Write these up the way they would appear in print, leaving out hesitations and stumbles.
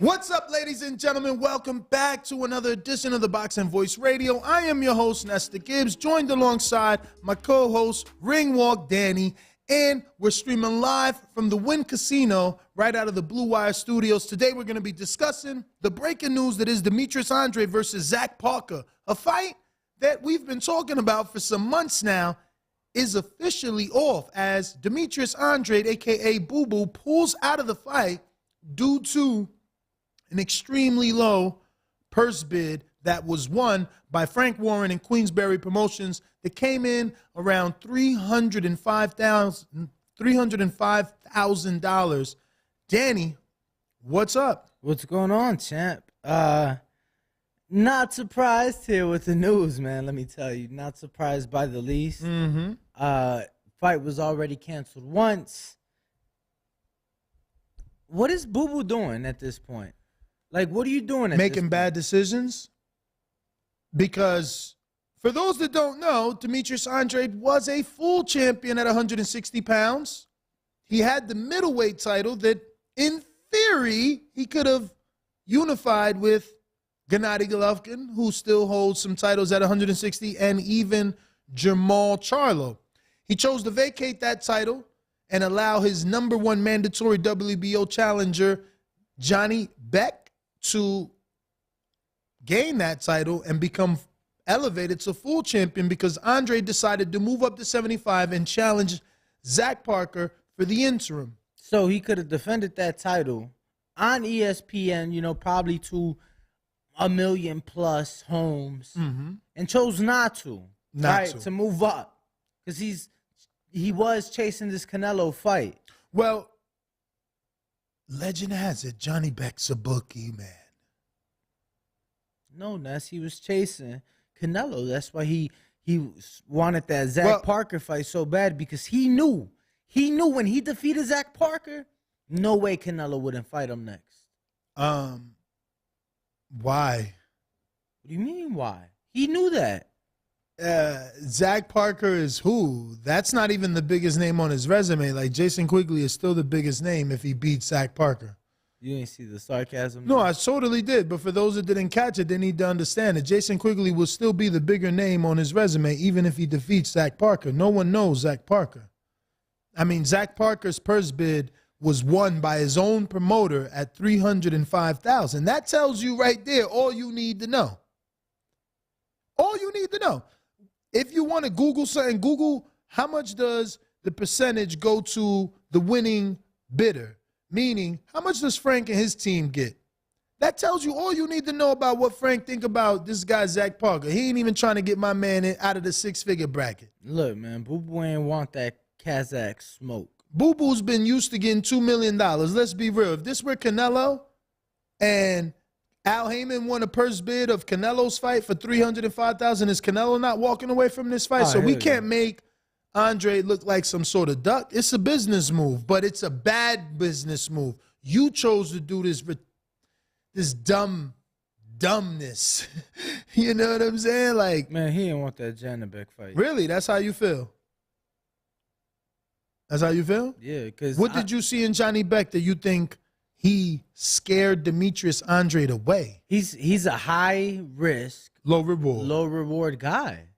What's up, ladies and gentlemen? Welcome back to another edition of the Boxing Voice Radio. I am your host, Nestor Gibbs, joined alongside my co-host, Ringwalk Danny, and we're streaming live from the Wynn Casino right out of the Blue Wire Studios. Today, we're going to be discussing the breaking news that is Demetrius Andrade versus Zach Parker, a fight that we've been talking about for some months now is officially off as Demetrius Andrade, a.k.a. Boo Boo, pulls out of the fight due to an extremely low purse bid that was won by Frank Warren and Queensberry Promotions that came in around $305,000. Danny, what's up? What's going on, champ? Not surprised here with the news, man. Let me tell you, not surprised by the least. Fight was already canceled once. What is Boo Boo doing at this point? Like, what are you doing at Making bad decisions? Because for those that don't know, Demetrius Andrade was a full champion at 160 pounds. He had the middleweight title that, in theory, he could have unified with Gennady Golovkin, who still holds some titles at 160, and even Jermall Charlo. He chose to vacate that title and allow his #1 mandatory WBO challenger, Johnny Beck, to gain that title and become elevated to full champion because Andre decided to move up to 75 and challenge Zach Parker for the interim. So he could have defended that title on ESPN, you know, probably to 1 million plus homes, and chose not to. To move up because he was chasing this Canelo fight. Well, legend has it, Johnny Beck's a bookie, man. No, Ness, he was chasing Canelo. That's why he wanted that Zach Parker fight so bad because he knew when he defeated Zach Parker, no way Canelo wouldn't fight him next. Why? What do you mean why? He knew that. Zach Parker is who? That's not even the biggest name on his resume. Like, Jason Quigley is still the biggest name if he beats Zach Parker. You didn't see the sarcasm? No, I totally did. But for those that didn't catch it, they need to understand that Jason Quigley will still be the bigger name on his resume, even if he defeats Zach Parker. No one knows Zach Parker. I mean, Zach Parker's purse bid was won by his own promoter at $305,000. That tells you right there all you need to know. All you need to know. If you want to Google something, Google how much does the percentage go to the winning bidder? Meaning, how much does Frank and his team get? That tells you all you need to know about what Frank think about this guy, Zach Parker. He ain't even trying to get my man out of the 6-figure bracket. Look, man, Boo Boo ain't want that Kazakh smoke. Boo Boo's been used to getting $2 million. Let's be real. If this were Canelo and Al Heyman won a purse bid of Canelo's fight for $305,000, is Canelo not walking away from this fight? So we can't make Andre look like some sort of duck. It's a business move, but it's a bad business move. You chose to do this dumbness. You know what I'm saying? Like, man, he didn't want that Johnny Beck fight. Really? That's how you feel? That's how you feel? Yeah, because what did you see in Johnny Beck that you think he scared Demetrius Andrade away? He's a high risk, low reward guy.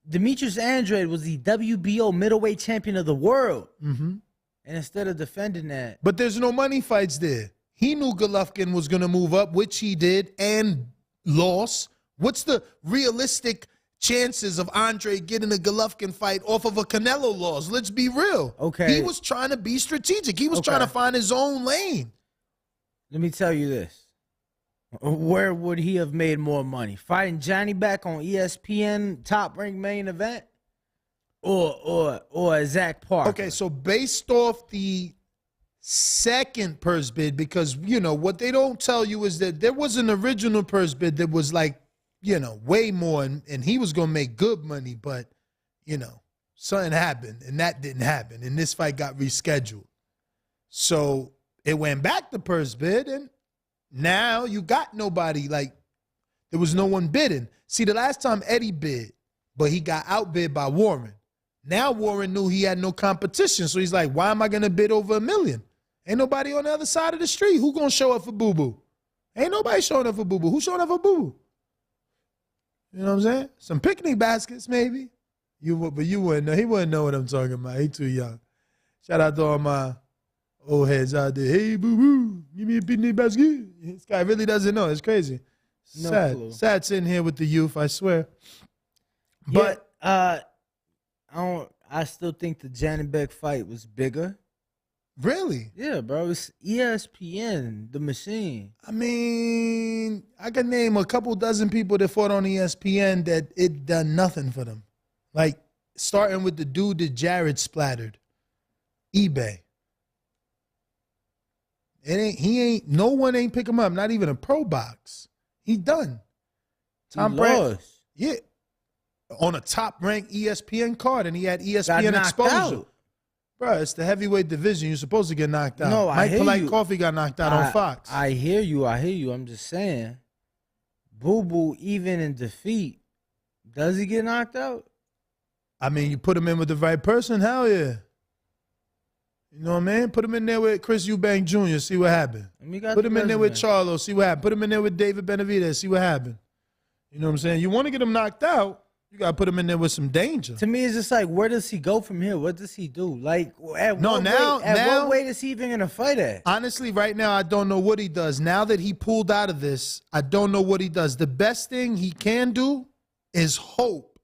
Demetrius Andrade was the WBO middleweight champion of the world. And instead of defending that. But there's no money fights there. He knew Golovkin was going to move up, which he did, and lost. What's the realistic chances of Andre getting a Golovkin fight off of a Canelo loss? Let's be real. Okay. He was trying to be strategic. He was trying to find his own lane. Let me tell you this. Where would he have made more money? Fighting Johnny Beck on ESPN top-ranked main event or Zach Parker? Okay, so based off the second purse bid, because, you know, what they don't tell you is that there was an original purse bid that was like, you know, way more, and he was going to make good money, but, you know, something happened, and that didn't happen, and this fight got rescheduled. So it went back to purse bid, and now you got nobody. Like, there was no one bidding. See, the last time Eddie bid, but he got outbid by Warren. Now Warren knew he had no competition, so he's like, why am I going to bid over $1 million? Ain't nobody on the other side of the street. Who gonna show up for Boo Boo? Ain't nobody showing up for Boo Boo. Who's showing up for Boo Boo? You know what I'm saying? Some picnic baskets, maybe. But you wouldn't know. He wouldn't know what I'm talking about. He too young. Shout out to all my old heads out there. Hey, Boo Boo, give me a picnic basket. This guy really doesn't know. It's crazy. No Sad. clue. Sad sitting here with the youth, I swear. But I still think the Janet Beck fight was bigger. really? Yeah, bro. It's ESPN, the machine. I mean, I can name a couple dozen people that fought on ESPN that it done nothing for them. Like, starting with the dude that Jared splattered. eBay. No one ain't pick him up, not even a pro box. He done. Tom Brady. Yeah. On a top-ranked ESPN card, and he had ESPN exposure. Out. Bro, it's the heavyweight division. You're supposed to get knocked out. No, Mike Polite Coffee got knocked out on Fox. I hear you. I'm just saying. Boo Boo, even in defeat, does he get knocked out? I mean, you put him in with the right person, hell yeah. You know what I mean? Put him in there with Chris Eubank Jr., see what happened. Put him in there with Charlo, see what happened. Put him in there with David Benavidez, see what happened. You know what I'm saying? You want to get him knocked out, you got to put him in there with some danger. To me, it's just like, where does he go from here? What does he do? Like, what weight is he even going to fight at? Honestly, right now, I don't know what he does. Now that he pulled out of this, I don't know what he does. The best thing he can do is hope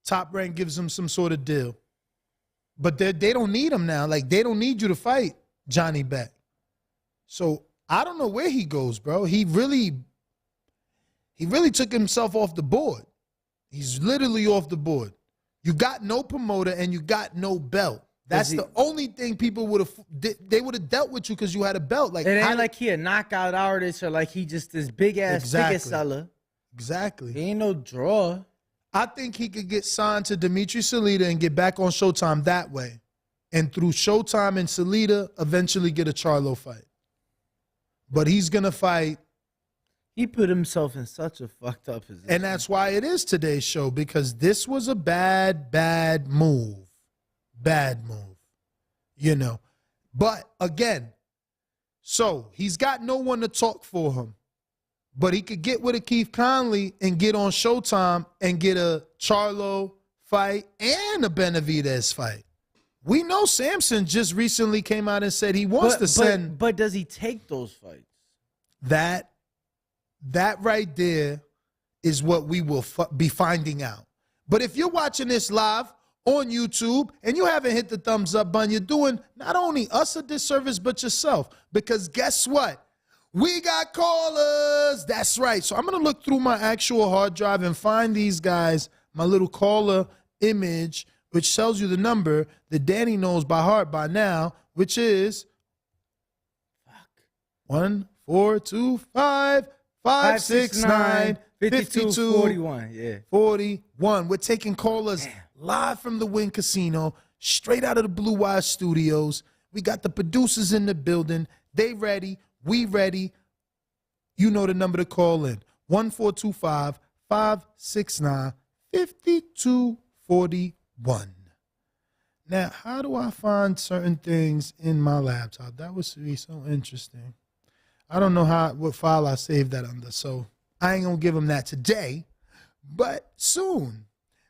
Top Rank gives him some sort of deal. But they don't need him now. Like, they don't need you to fight Johnny Beck. So I don't know where he goes, bro. He really took himself off the board. He's literally off the board. You got no promoter and you got no belt. That's the only thing people would have dealt with you because you had a belt. Like, it ain't like he a knockout artist or like he just this big ass ticket seller. Exactly. He ain't no draw. I think he could get signed to Demetrius Andrade and get back on Showtime that way. And through Showtime and Salida, eventually get a Charlo fight. But he's going to fight. He put himself in such a fucked up position. And that's why it is today's show, because this was a bad move. Bad move. You know. But again, so he's got no one to talk for him. But he could get with a Keith Conley and get on Showtime and get a Charlo fight and a Benavidez fight. We know Samson just recently came out and said he wants to send. But does he take those fights? That right there is what we will be finding out. But if you're watching this live on YouTube and you haven't hit the thumbs up button, you're doing not only us a disservice, but yourself. Because guess what? We got callers. That's right. So I'm going to look through my actual hard drive and find these guys, my little caller image, which tells you the number that Danny knows by heart by now, which is 1-425-569-5241. Yeah. 41. We're taking callers live from the Wynn Casino, straight out of the Blue Wire Studios. We got the producers in the building. They ready. We ready. You know the number to call in. 1-425-569-5241. Now, how do I find certain things in my laptop? That would be so interesting. I don't know what file I saved that under, so I ain't going to give them that today, but soon.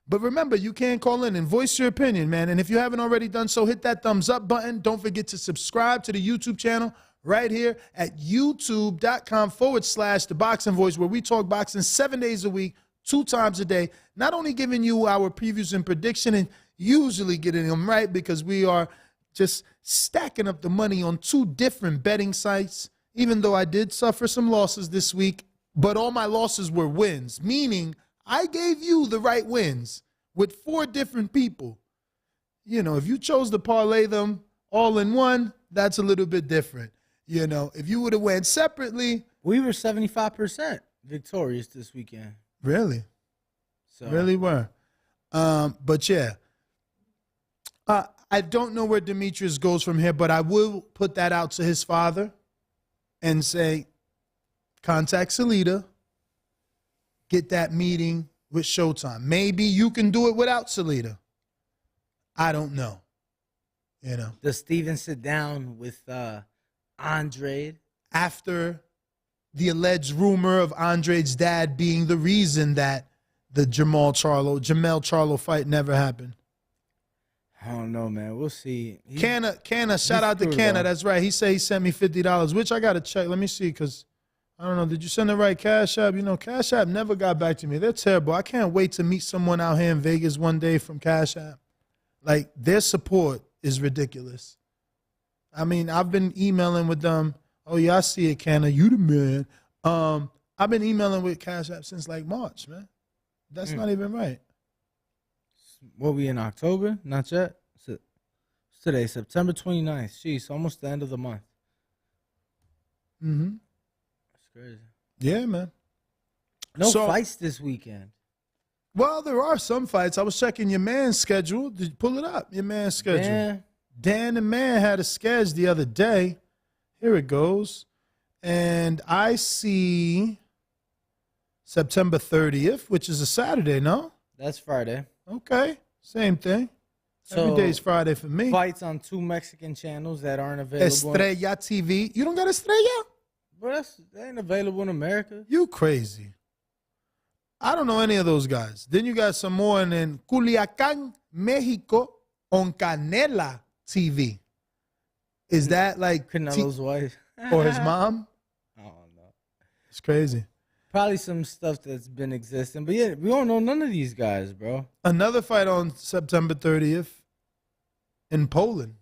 But remember, you can call in and voice your opinion, man. And if you haven't already done so, hit that thumbs up button. Don't forget to subscribe to the YouTube channel right here at youtube.com/The Boxing Voice, where we talk boxing 7 days a week, 2 times a day, not only giving you our previews and prediction and usually getting them right because we are just stacking up the money on 2 different betting sites, even though I did suffer some losses this week, but all my losses were wins, meaning I gave you the right wins with 4 different people. You know, if you chose to parlay them all in one, that's a little bit different. You know, if you would have went separately. We were 75% victorious this weekend. Really? So. Really were. But yeah. I don't know where Demetrius goes from here, but I will put that out to his father and say, contact Salida, get that meeting with Showtime. Maybe you can do it without Salida. I don't know. You know, does Steven sit down with Andrade after the alleged rumor of Andrade's dad being the reason that the Jamel Charlo fight never happened? I don't know, man. We'll see. Canna, shout out to Canna. That's right. He said he sent me $50, which I gotta check. Let me see, because I don't know. Did you send the right Cash App? You know, Cash App never got back to me. They're terrible. I can't wait to meet someone out here in Vegas one day from Cash App. Like, their support is ridiculous. I mean, I've been emailing with them. Oh yeah, I see it, Canna. You the man. I've been emailing with Cash App since like March, man. That's not even right. What, we in October? Not yet. Today, September 29th. Jeez, almost the end of the month. Mm-hmm. That's crazy. Yeah, man. No fights this weekend. Well, there are some fights. I was checking your man's schedule. Did you pull it up? Your man's schedule. Dan and Man had a schedule the other day. Here it goes. And I see September 30th, which is a Saturday, no? That's Friday. Okay. Same thing. So every day's Friday for me. Fights on 2 Mexican channels that aren't available. Estrella TV. You don't got Estrella? Bro, they ain't available in America. You crazy. I don't know any of those guys. Then you got some more in Culiacán, Mexico, on Canela TV. Is that like Canelo's wife? Or his mom? I don't know. It's crazy. Probably some stuff that's been existing. But yeah, we don't know none of these guys, bro. Another fight on September 30th in Poland.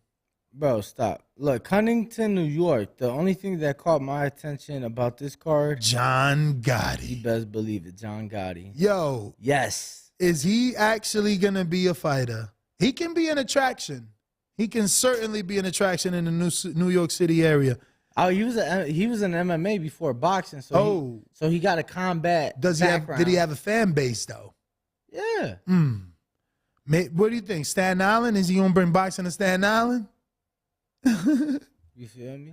Bro, stop. Look, Huntington, New York. The only thing that caught my attention about this card, John Gotti. You best believe it, John Gotti. Yo. Yes. Is he actually going to be a fighter? He can be an attraction. He can certainly be an attraction in the New York City area. Oh, he was in MMA before boxing, so he got a combat background. Did he have a fan base though? Yeah. What do you think? Staten Island? Is he gonna bring boxing to Staten Island? You feel me?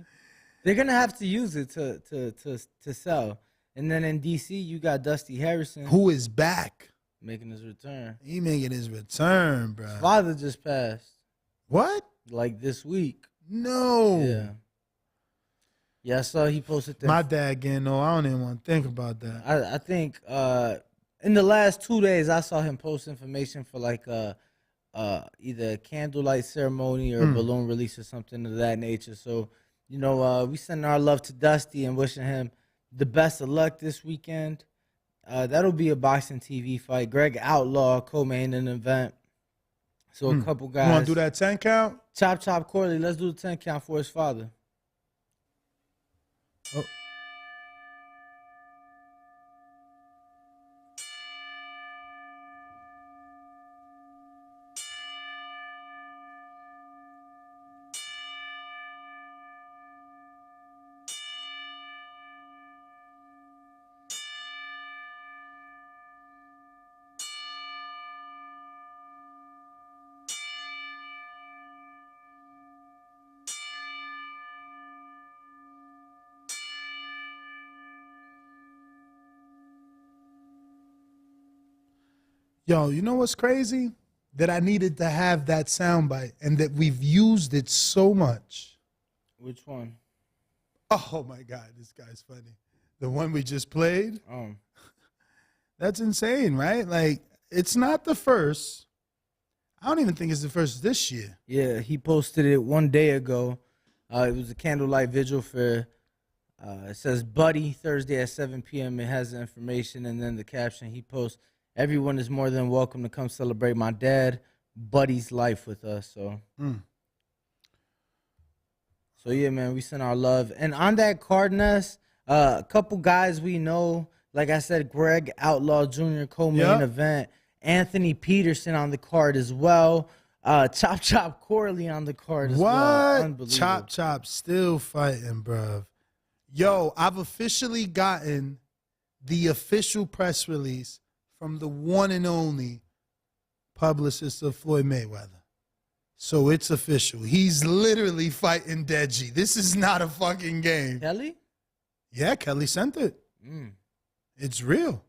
They're gonna have to use it to sell. And then in DC, you got Dusty Harrison, who is back, making his return. He making his return, bro. His father just passed. What? Like this week? No. Yeah. Yeah, I saw he posted that. My dad getting old. I don't even want to think about that. I think in the last 2 days, I saw him post information for like either a candlelight ceremony or a balloon release or something of that nature. So, you know, we send our love to Dusty and wishing him the best of luck this weekend. That'll be a boxing TV fight. Greg Outlaw co-main an event. So a couple guys. You want to do that 10 count? Chop Corley. Let's do the 10 count for his father. Oh. Yo, you know what's crazy? That I needed to have that soundbite and that we've used it so much. Which one? Oh, my God. This guy's funny. The one we just played? Oh. That's insane, right? Like, it's not the first. I don't even think it's the first this year. Yeah, he posted it 1 day ago. It was a candlelight vigil for, it says Buddy, Thursday at 7 p.m. It has the information, and then the caption he posts, everyone is more than welcome to come celebrate my dad, Buddy's life with us. So, so yeah, man, we send our love. And on that card, Ness, a couple guys we know, like I said, Greg Outlaw Jr. co-main event, Anthony Peterson on the card as well, Chop Corley on the card as well. Unbelievable. Chop still fighting, bruv. Yo, I've officially gotten the official press release from the one and only publicist of Floyd Mayweather. So it's official. He's literally fighting Deji. This is not a fucking game. Kelly? Yeah, Kelly sent it. It's real.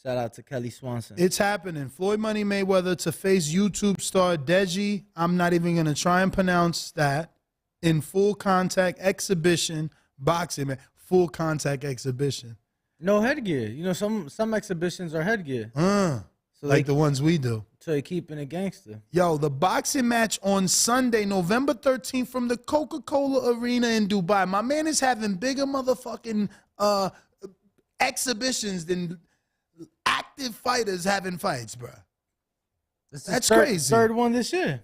Shout out to Kelly Swanson. It's happening. Floyd Money Mayweather to face YouTube star Deji. I'm not even going to try and pronounce that. In full contact exhibition boxing, man. Full contact exhibition. No headgear. You know, some exhibitions are headgear. So like the ones we do. So they keeping it gangster. Yo, the boxing match on Sunday, November 13th from the Coca-Cola Arena in Dubai. My man is having bigger motherfucking exhibitions than active fighters having fights, bro. That's crazy. Third one this year.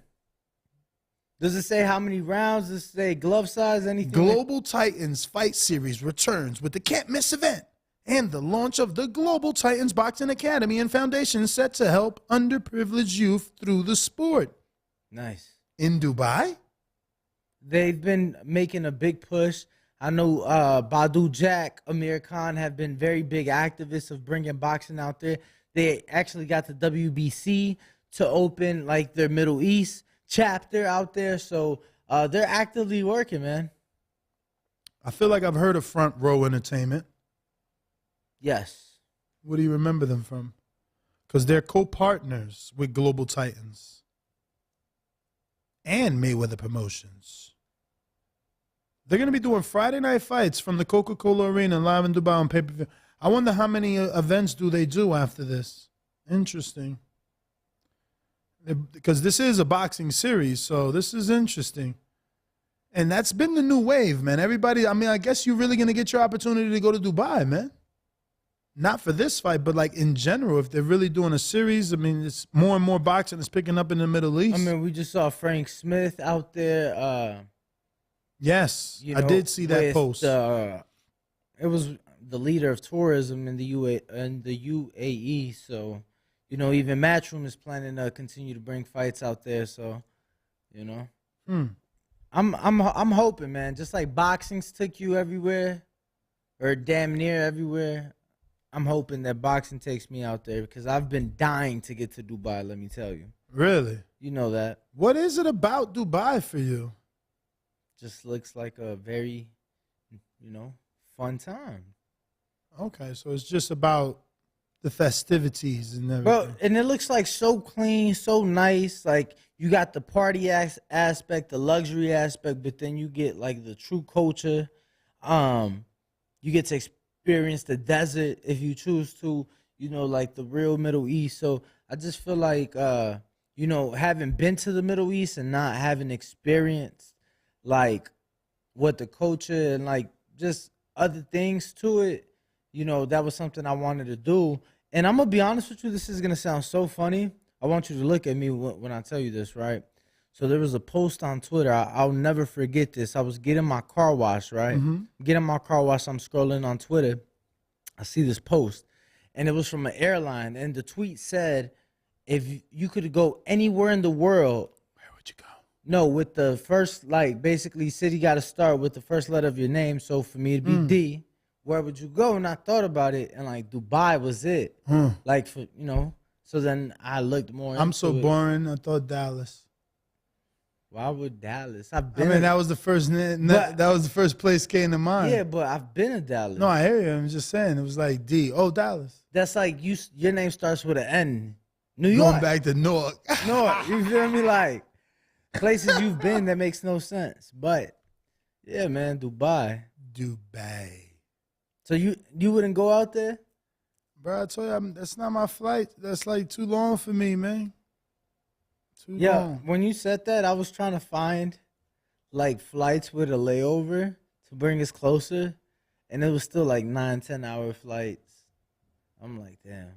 Does it say how many rounds? Does it say glove size, anything? Global Titans Fight Series returns with the Can't Miss event and the launch of the Global Titans Boxing Academy and Foundation set to help underprivileged youth through the sport. Nice. In Dubai? They've been making a big push. I know Badu Jack, Amir Khan have been very big activists of bringing boxing out there. They actually got the WBC to open like their Middle East chapter out there. So they're actively working, man. I feel like I've heard of Front Row Entertainment. Yes. What do you remember them from? Because they're co-partners with Global Titans and Mayweather Promotions. They're going to be doing Friday night fights from the Coca-Cola Arena live in Dubai on pay-per-view. I wonder how many events do they do after this. Interesting. Because this is a boxing series, so this is interesting. And that's been the new wave, man. Everybody, I mean, I guess you're really going to get your opportunity to go to Dubai, man. Not for this fight, but like in general, if they're really doing a series, I mean, it's more and more boxing is picking up in the Middle East. I mean, we just saw Frank Smith out there. Yes, I did see that post. It was the leader of tourism in the UAE. So, you know, even Matchroom is planning to continue to bring fights out there. So, you know, I'm hoping, man. Just like boxing's took you everywhere, or damn near everywhere. I'm hoping that boxing takes me out there because I've been dying to get to Dubai, let me tell you. Really? You know that. What is it about Dubai for you? Just looks like a very, you know, fun time. Okay, so it's just about the festivities and everything. Bro, and it looks like so clean, so nice. Like you got the party aspect, the luxury aspect, but then you get like the true culture. You get to experience the desert if you choose to, you know, like the real Middle East. So I just feel like, you know, having been to the Middle East and not having experienced like what the culture and like just other things to it, you know, that was something I wanted to do. And I'm going to be honest with you, this is going to sound so funny. I want you to look at me when I tell you this, right? So there was a post on Twitter. I'll never forget this. I was getting my car washed, right? Getting my car washed. I'm scrolling on Twitter. I see this post, and it was from an airline. And the tweet said, if you could go anywhere in the world. Where would you go? No, with the first, like, basically, city got to start with the first letter of your name. So for me to be D, where would you go? And I thought about it, and, like, Dubai was it. Like, for, you know, so then I looked more into I'm so boring. I thought Dallas. Why would Dallas? I mean, that was the first. That was the first place came to mind. Yeah, but I've been to Dallas. No, I hear you. I'm just saying it was like D. Oh, Dallas. That's like your name starts with an N. New York. Going back to Newark. Newark. You feel me? Like places you've been that makes no sense. But yeah, man, Dubai. So you wouldn't go out there? Bro, I told you that's not my flight. That's like too long for me, man. Yeah, long. When you said that, I was trying to find like flights with a layover to bring us closer, and it was still like 9-10 hour flights. I'm like, damn,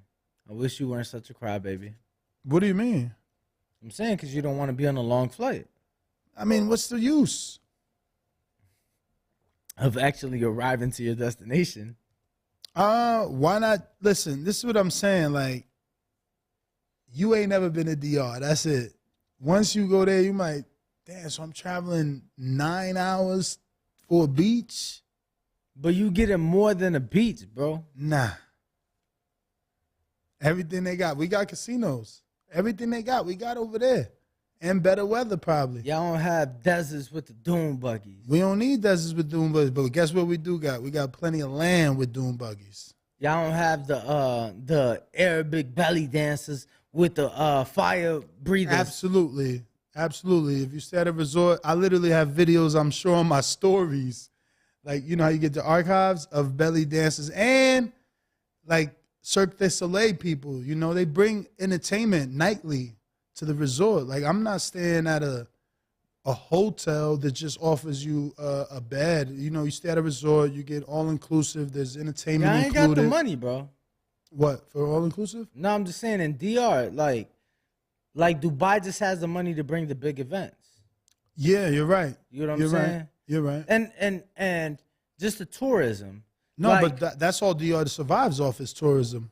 I wish you weren't such a crybaby. What do you mean? I'm saying because you don't want to be on a long flight. I mean, what's the use of actually arriving to your destination? Why not? Listen, this is what I'm saying. Like, you ain't never been to DR. That's it. Once you go there, you might, damn, so I'm traveling 9 hours for a beach? But you getting more than a beach, bro. Nah. Everything they got. We got casinos. Everything they got, we got over there. And better weather, probably. Y'all don't have deserts with the dune buggies. We don't need deserts with dune buggies, but guess what we do got? We got plenty of land with dune buggies. Y'all don't have the Arabic belly dancers with the fire breathers. Absolutely. If you stay at a resort, I literally have videos, I'm sure, on my stories. Like, you know how you get the archives of belly dancers and like Cirque du Soleil people. You know, they bring entertainment nightly to the resort. Like, I'm not staying at a hotel that just offers you a bed. You know, you stay at a resort, you get all inclusive. There's entertainment I ain't included. got the money, bro. What, for all inclusive? No, I'm just saying in DR, like Dubai just has the money to bring the big events. Yeah, you're right. You know what I'm saying? Right. You're right. And just the tourism. No, like, but that's all DR survives off is tourism.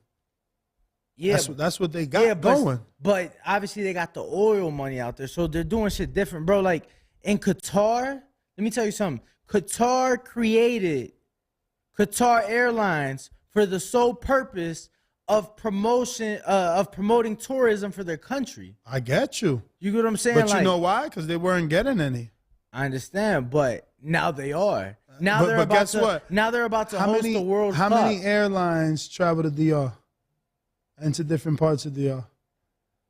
Yeah, that's what they got going. But obviously they got the oil money out there, so they're doing shit different, bro. Like in Qatar, let me tell you something. Qatar created Qatar Airlines for the sole purpose of promoting tourism for their country. I get you. You get what I'm saying? But you know why? Because they weren't getting any. I understand, but now they are. Now but guess what? Now they're about to host the World Cup. How many airlines travel to DR and to different parts of DR?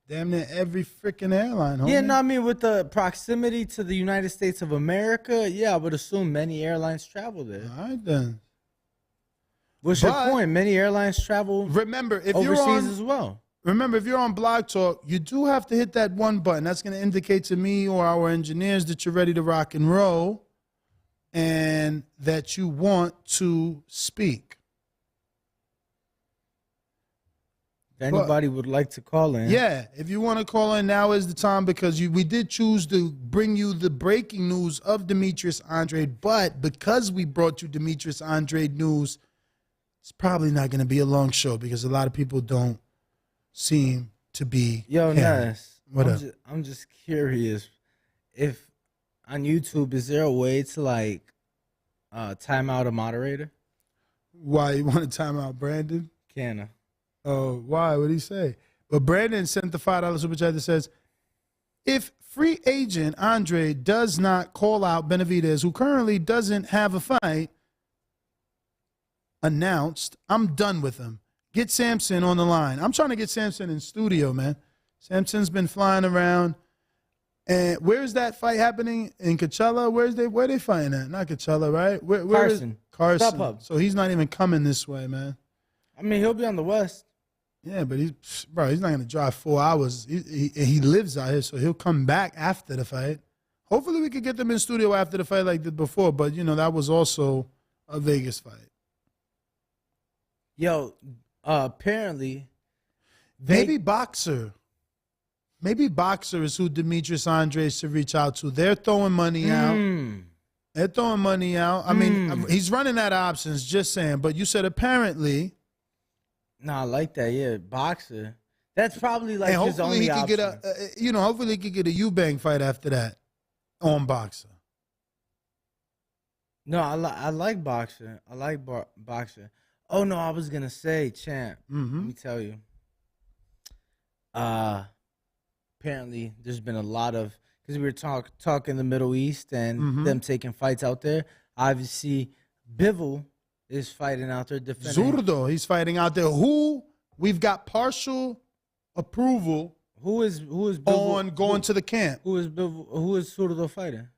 Damn near every freaking airline, homie. Yeah, no, I mean, with the proximity to the United States of America, yeah, I would assume many airlines travel there. All right, then. What's your point? Many airlines travel overseas as well. Remember, if you're on Blog Talk, you do have to hit that one button. That's going to indicate to me or our engineers that you're ready to rock and roll and that you want to speak. If anybody would like to call in. Yeah, if you want to call in, now is the time because we did choose to bring you the breaking news of Demetrius Andrade. But because we brought you Demetrius Andrade news, it's probably not going to be a long show because a lot of people don't seem to be. Yo, Ness, I'm just curious if on YouTube is there a way to like time out a moderator? Why you want to time out Brandon? Canna. Oh, why? What did he say? But Brandon sent the $5 super chat that says, if free agent Andre does not call out Benavidez, who currently doesn't have a fight announced, I'm done with him. Get Samson on the line. I'm trying to get Samson in studio, man. Samson's been flying around. And where's that fight happening? In Coachella? Where they fighting at? Not Coachella, right? Where Carson. Carson. StubHub. So he's not even coming this way, man. I mean, he'll be on the West. Yeah, but he's not going to drive 4 hours. He lives out here, so he'll come back after the fight. Hopefully we could get them in studio after the fight like did before, but, you know, that was also a Vegas fight. Yo, apparently. Maybe Boxer is who Demetrius Andrade should reach out to. They're throwing money out. They're throwing money out. I mean, he's running out of options, just saying. But you said apparently. No, I like that. Yeah, Boxer. That's probably like his only option. Hopefully he could get a Eubank fight after that on Boxer. No, I like Boxer. I like Boxer. Oh no, I was gonna say, champ. Let me tell you. Apparently, there's been a lot of because we were talking the Middle East and them taking fights out there. Obviously, Bivol is fighting out there defending. Zurdo, he's fighting out there. Who we've got partial approval. Who is Bivol? On going to the camp? Who is Bivol? Who is Zurdo fighting?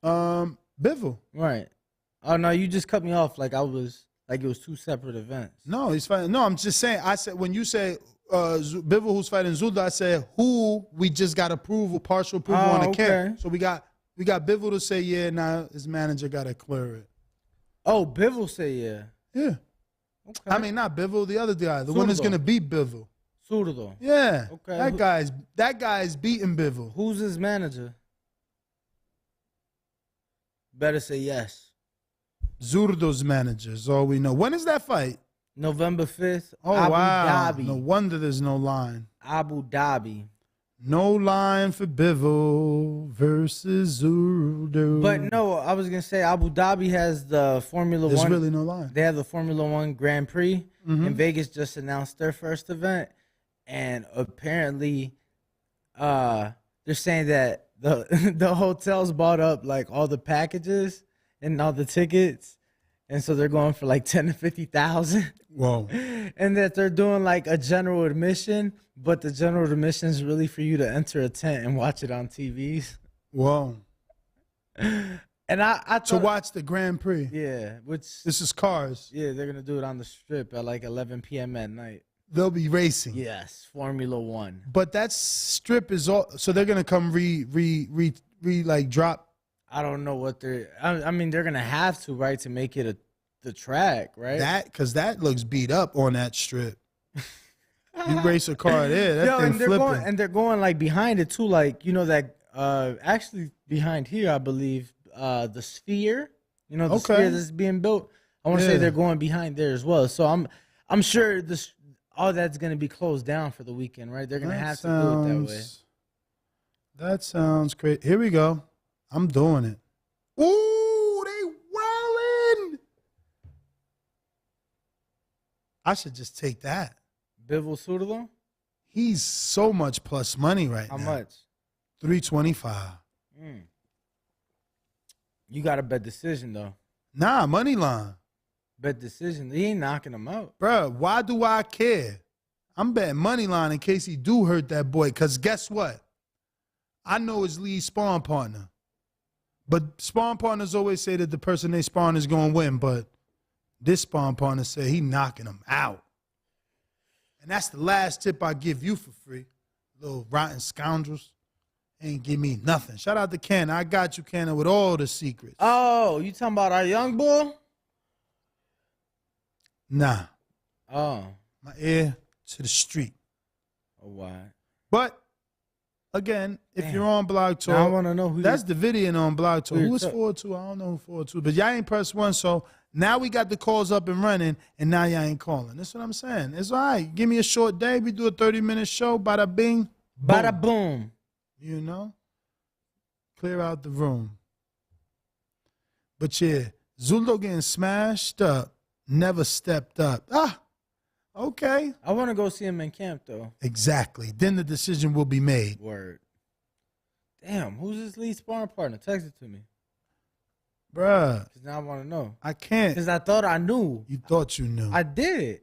Bivol. Right. Oh no, you just cut me off like it was two separate events. No, he's fighting. No, I'm just saying. I said when you say Bivol who's fighting Zurdo, I said who we just got approval, partial approval on the camp. So we got Bivol to say yeah. Now his manager got to clear it. Oh, Bivol say yeah. Yeah. Okay. I mean, not Bivol, the other guy. The one that's going to beat Bivol. Zurdo. Yeah. Okay. That guy's beating Bivol. Who's his manager? Better say yes. Zurdo's manager is all we know. When is that fight? November 5th. Oh, Abu wow. Dhabi. No wonder there's no line. Abu Dhabi. No line for Bivol versus Zurdo. But no, I was going to say Abu Dhabi has the Formula 1. There's really no line. They have the Formula 1 Grand Prix. And Vegas just announced their first event. And apparently they're saying that the hotels bought up like all the packages and all the tickets. and so they're going for like 10 to 50,000. Whoa. And that they're doing like a general admission, but the general admission is really for you to enter a tent and watch it on TVs. Whoa. And I thought, to watch the Grand Prix. Yeah, which this is cars. Yeah, they're gonna do it on the Strip at like 11 p.m. at night. They'll be racing. Yes, Formula One. But that Strip is all. So they're gonna come like drop. I don't know what they're. I mean, they're gonna have to, right, to make it the track, right? Because that looks beat up on that Strip. You race a car there, that thing and they're flipping. they're going like behind it too, like that. Actually behind here, I believe. The Sphere, the Sphere that's being built. I want to say they're going behind there as well. So I'm sure all that's going to be closed down for the weekend, right? They're going to have to do it that way. That sounds great. Here we go. I'm doing it. Ooh, they wildin'. I should just take that. Bivol Zurdo? He's so much plus money right now. How much? 325. You got a bet decision, though. Nah, money line. Bet decision. He ain't knocking him out. Bruh, why do I care? I'm betting money line in case he do hurt that boy. Because guess what? I know his lead spawn partner. But spawn partners always say that the person they spawn is going to win. But this spawn partner said he knocking him out. And that's the last tip I give you for free. Little rotten scoundrels. Ain't give me nothing. Shout out to Ken. I got you, Ken, with all the secrets. Oh, you talking about our young boy? Nah. Oh. My ear to the street. Oh, why? But, again, if you're on Blog Talk, now I want to know who that's the video on Blog Talk. Who is 4-2? I don't know who 4-2. But y'all ain't pressed 1, so now we got the calls up and running, and now y'all ain't calling. That's what I'm saying. It's all right. Give me a short day. We do a 30-minute show. Bada bing. Bada boom. You know? Clear out the room. But yeah, Zurdo getting smashed up, never stepped up. Ah, okay. I want to go see him in camp, though. Exactly. Then the decision will be made. Word. Damn, who's his lead sparring partner? Text it to me. Bruh. Because now I want to know. I can't. Because I thought I knew. You thought you knew. I did.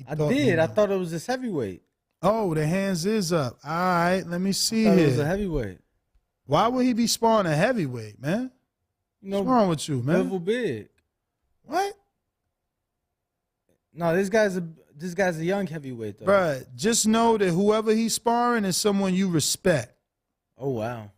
I did. I thought it was this heavyweight. Oh, the hands is up. All right, let me see here. It was a heavyweight. Why would he be sparring a heavyweight, man? What's wrong with you, man? Bivol big. What? No, this guy's a young heavyweight, though. Bruh, just know that whoever he's sparring is someone you respect. Oh, wow.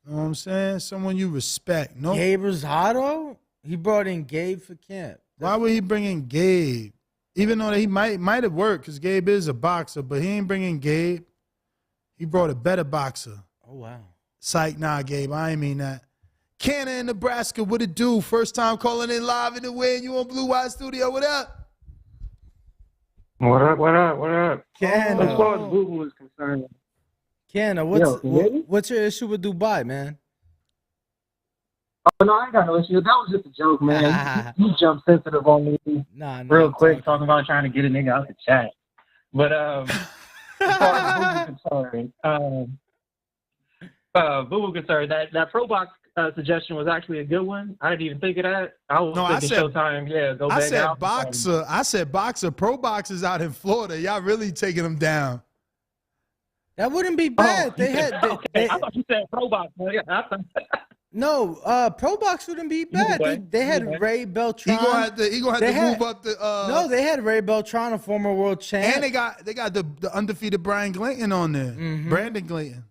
You know what I'm saying? Someone you respect. No. Gabe Rosado? He brought in Gabe for camp. Why would he bring in Gabe? Even though he might have worked, because Gabe is a boxer, but he ain't bringing Gabe. He brought a better boxer. Oh, wow. Psych, nah, Gabe, I ain't mean that. Canna in Nebraska, what it do? First time calling in live in the wind. You on Blue Wire Studio, what up? What up, what up, what up? Canna. As far as Google is concerned. Canna, what's your issue with Dubai, man? Oh, no, I ain't got no issue. That was just a joke, man. You jump sensitive on me real quick, talking about trying to get a nigga out the chat. But as far as Google concerned, that Pro Box suggestion was actually a good one. I didn't even think of that. I said Showtime, go back out. Boxer. I said boxer. Pro Boxers out in Florida. Y'all really taking them down. That wouldn't be bad. I thought you said Pro Box. No, Pro Box wouldn't be bad. They had Ray Beltran. He gonna have to move up the. No, they had Ray Beltran, a former world champ, and they got the undefeated Brian Glanton on there. Mm-hmm. Brandon Glanton.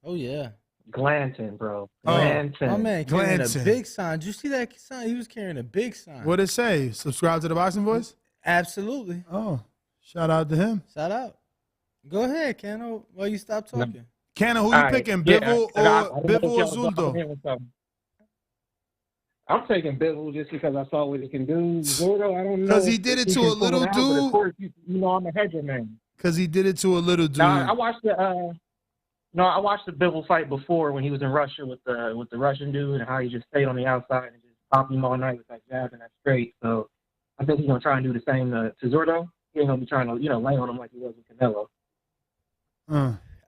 Oh yeah, Glanton, bro. Glanton. Oh man, carrying a big sign. Did you see that sign? He was carrying a big sign. What'd it say? Subscribe to the Boxing Voice. Absolutely. Oh, shout out to him. Shout out. Go ahead, Cano. While you stop talking. No. Canna, who you picking, Bivol or Zurdo? I'm taking Bivol just because I saw what he can do. Zurdo, I don't know. Because he did it to a little dude. Of course, you know I'm a hedger man. Because he did it to a little dude. I watched the Bivol fight before when he was in Russia with the Russian dude and how he just stayed on the outside and just popped him all night with that jab and that straight. So I think he's gonna try and do the same to Zurdo. He ain't gonna be trying to lay on him like he was with Canelo.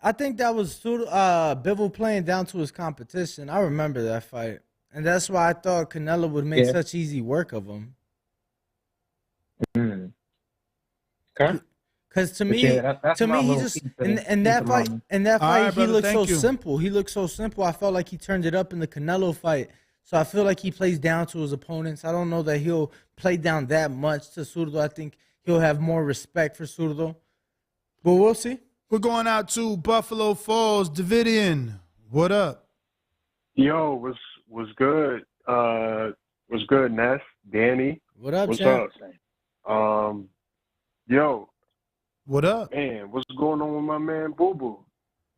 I think that was Bivol playing down to his competition. I remember that fight. And that's why I thought Canelo would make such easy work of him. Okay. Because to me, he just in that fight, he looked so simple. He looked so simple. I felt like he turned it up in the Canelo fight. So I feel like he plays down to his opponents. I don't know that he'll play down that much to Zurdo. I think he'll have more respect for Zurdo. But we'll see. We're going out to Buffalo Falls. Davidian, what up? Yo, was good. Was good, Ness, Danny. What up, what's champ? up? Yo. What up? Man, what's going on with my man Boo Boo?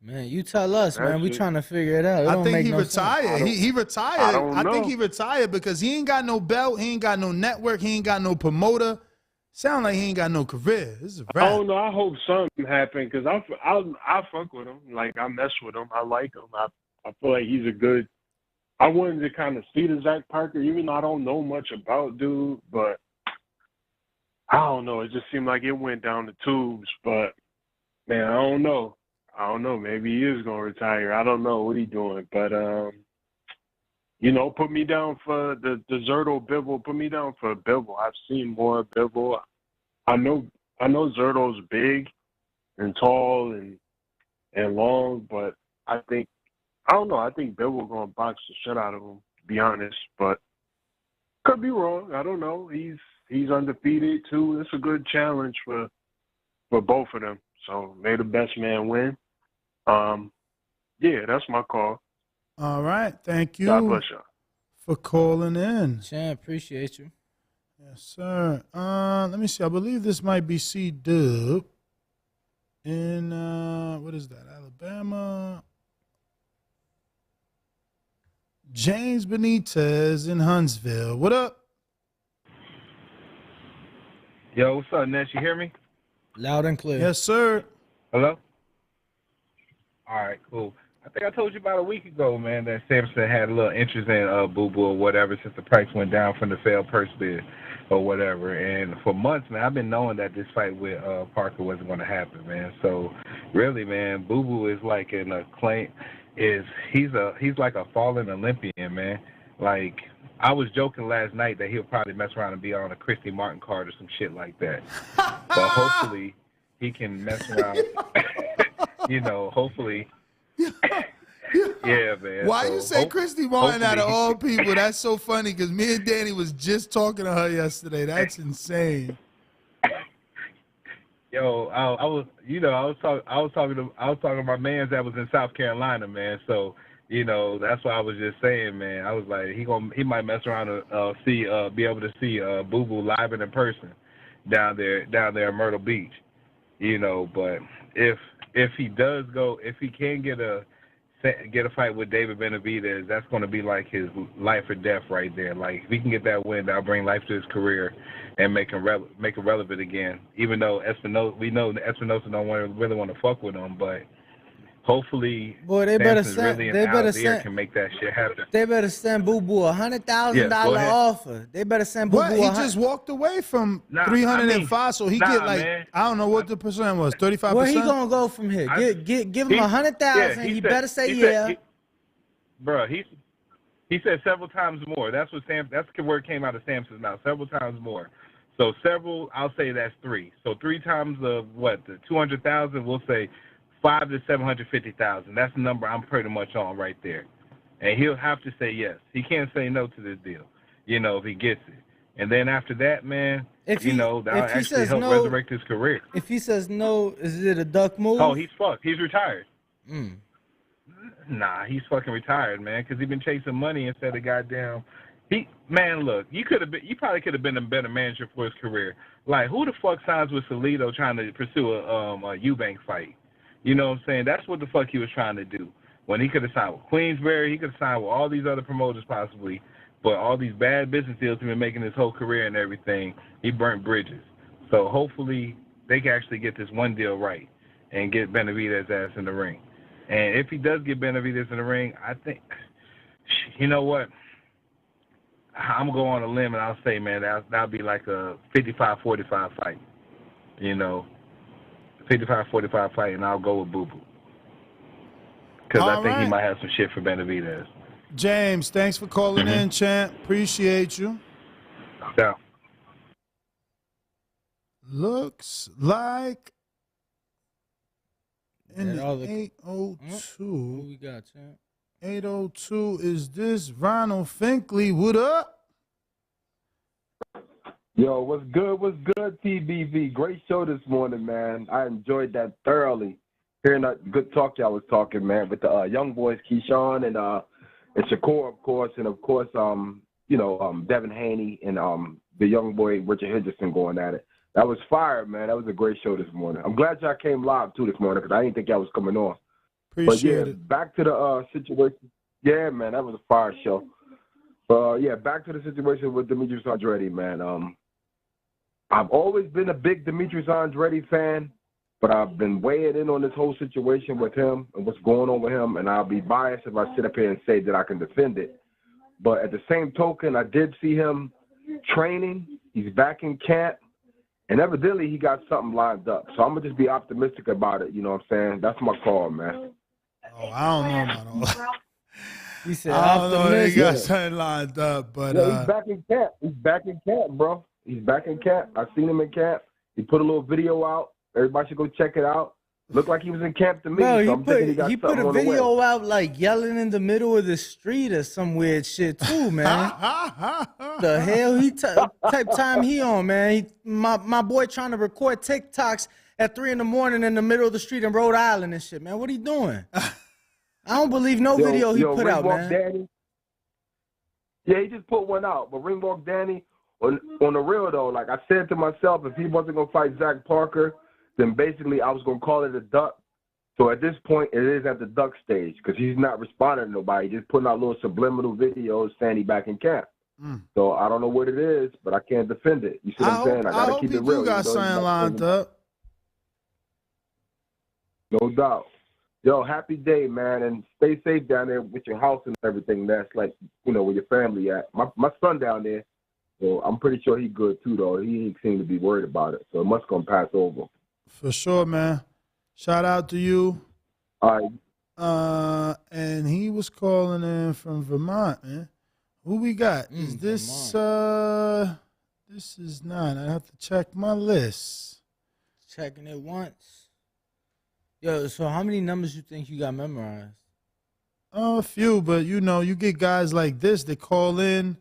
Man, you tell us, man. We trying to figure it out. I think he retired. He retired. I think he retired because he ain't got no belt. He ain't got no network. He ain't got no promoter. Sound like he ain't got no career. This is a wrap. I don't know. I hope something happened because I fuck with him. Like, I mess with him. I like him. I feel like he's a good. I wanted to kind of see the Zach Parker, even though I don't know much about dude, but I don't know. It just seemed like it went down the tubes. But man, I don't know. Maybe he is gonna retire. I don't know what he's doing. But put me down for the Zurdo Bivol. Put me down for Bivol. I've seen more Bivol. I know Zurdo's big and tall and long, but I think Bivol gonna box the shit out of him, to be honest. But could be wrong. I don't know. He's undefeated too. It's a good challenge for both of them. So may the best man win. Yeah, that's my call. All right. Thank you. God bless y'all. For calling in. Champ, appreciate you. Yes, sir. Let me see. I believe this might be C-Dub in, what is that, Alabama? James Benitez in Huntsville. What up? Yo, what's up, Ness? You hear me? Loud and clear. Yes, sir. Hello? All right, cool. I think I told you about a week ago, man, that Samson had a little interest in Boo Boo or whatever since the price went down from the failed purse bid or whatever. And for months, man, I've been knowing that this fight with Parker wasn't going to happen, man. So really, man, Boo Boo is like in a claim he's like a fallen Olympian, man. Like, I was joking last night that he'll probably mess around and be on a Christy Martin card or some shit like that. But hopefully he can mess around. Hopefully. Yeah, man. Why you say Christy Martin out of all people? That's so funny because me and Danny was just talking to her yesterday. That's insane. Yo, I was talking to my man that was in South Carolina, man. So, that's why I was just saying, man. I was like, he might mess around and be able to see Boo Boo live and in person down there in Myrtle Beach. But if he does go, if he can get a fight with David Benavidez, that's going to be like his life or death right there. Like, if he can get that win, that'll bring life to his career and make him relevant again. Even though we know Espinosa don't really want to fuck with him, but hopefully, boy, they better send can make that shit happen. They better send Boo Boo $100,000 offer. They better send Boo Boo. He just walked away from 305, so he get like, man. I don't know what the percent was, 35%. Where he gonna go from here? Give him 100,000. He better say yeah. Bro, he said several times more. That's the word came out of Samson's mouth. Several times more. So I'll say that's 3. So 3 times the 200,000. We'll say 5 to 750,000. That's the number I'm pretty much on right there. And he'll have to say yes. He can't say no to this deal, if he gets it. And then after that, man, that'll actually help resurrect his career. If he says no, is it a duck move? Oh, he's fucked. He's retired. Nah, he's fucking retired, man, because he's been chasing money instead of goddamn. Look, you probably could have been a better manager for his career. Like, who the fuck signs with Salido trying to pursue a Eubank fight? You know what I'm saying? That's what the fuck he was trying to do. When he could have signed with Queensberry, he could have signed with all these other promoters possibly, but all these bad business deals he's been making his whole career and everything, he burnt bridges. So hopefully they can actually get this one deal right and get Benavidez' ass in the ring. And if he does get Benavidez in the ring, I think, you know what? I'm going to go on a limb and I'll say, man, that'll be like a 55-45 fight. 55-45 fight, and I'll go with Boo Boo. Because I think he might have some shit for Benavidez. James, thanks for calling in, champ. Appreciate you. Yeah. Looks like in Yeah, the 802. Who we got, champ? 802 is this Ronald Finkley. What up? Yo, what's good? What's good, TBV? Great show this morning, man. I enjoyed that thoroughly. Hearing that good talk y'all was talking, man, with the young boys, Keyshawn and Shakur, of course, and of course, Devin Haney and the young boy Richard Henderson going at it. That was fire, man. That was a great show this morning. I'm glad y'all came live too this morning because I didn't think y'all was coming on. Appreciate it. Back to the situation. Yeah, man, that was a fire show. Back to the situation with Demetrius Andrade, man. I've always been a big Demetrius Andrade fan, but I've been weighing in on this whole situation with him and what's going on with him, and I'll be biased if I sit up here and say that I can defend it. But at the same token, I did see him training. He's back in camp, and evidently he got something lined up. So I'm going to just be optimistic about it, you know what I'm saying? That's my call, man. Oh, I don't know about all that. He said, I don't know if he got something lined up, but he's back in camp. He's back in camp, bro. He's back in camp. I seen him in camp. He put a little video out. Everybody should go check it out. Looked like he was in camp to me. Bro, so he put a video out like yelling in the middle of the street or some weird shit too, man. The hell type time he on, man? My boy trying to record TikToks at 3 a.m. in the middle of the street in Rhode Island and shit, man. What he doing? I don't believe no video he put out, man. Danny, yeah, he just put one out. But Ringwalk Danny, on the real though, like I said to myself, if he wasn't gonna fight Zach Parker, then basically I was gonna call it a duck. So at this point, it is at the duck stage because he's not responding to nobody. He's just putting out little subliminal videos saying he back in camp. So I don't know what it is, but I can't defend it. You see what I'm saying? I gotta keep it real. You got something lined up. No doubt. Yo, happy day, man, and stay safe down there with your house and everything. That's like, where your family at. My son down there, so I'm pretty sure he's good too, though. He ain't seem to be worried about it, so it must gonna pass over. For sure, man. Shout out to you. All right. And he was calling in from Vermont, man. Who we got? Is this this is not. I have to check my list. Checking it once. Yo, so how many numbers you think you got memorized? A few, but you get guys like this that call in.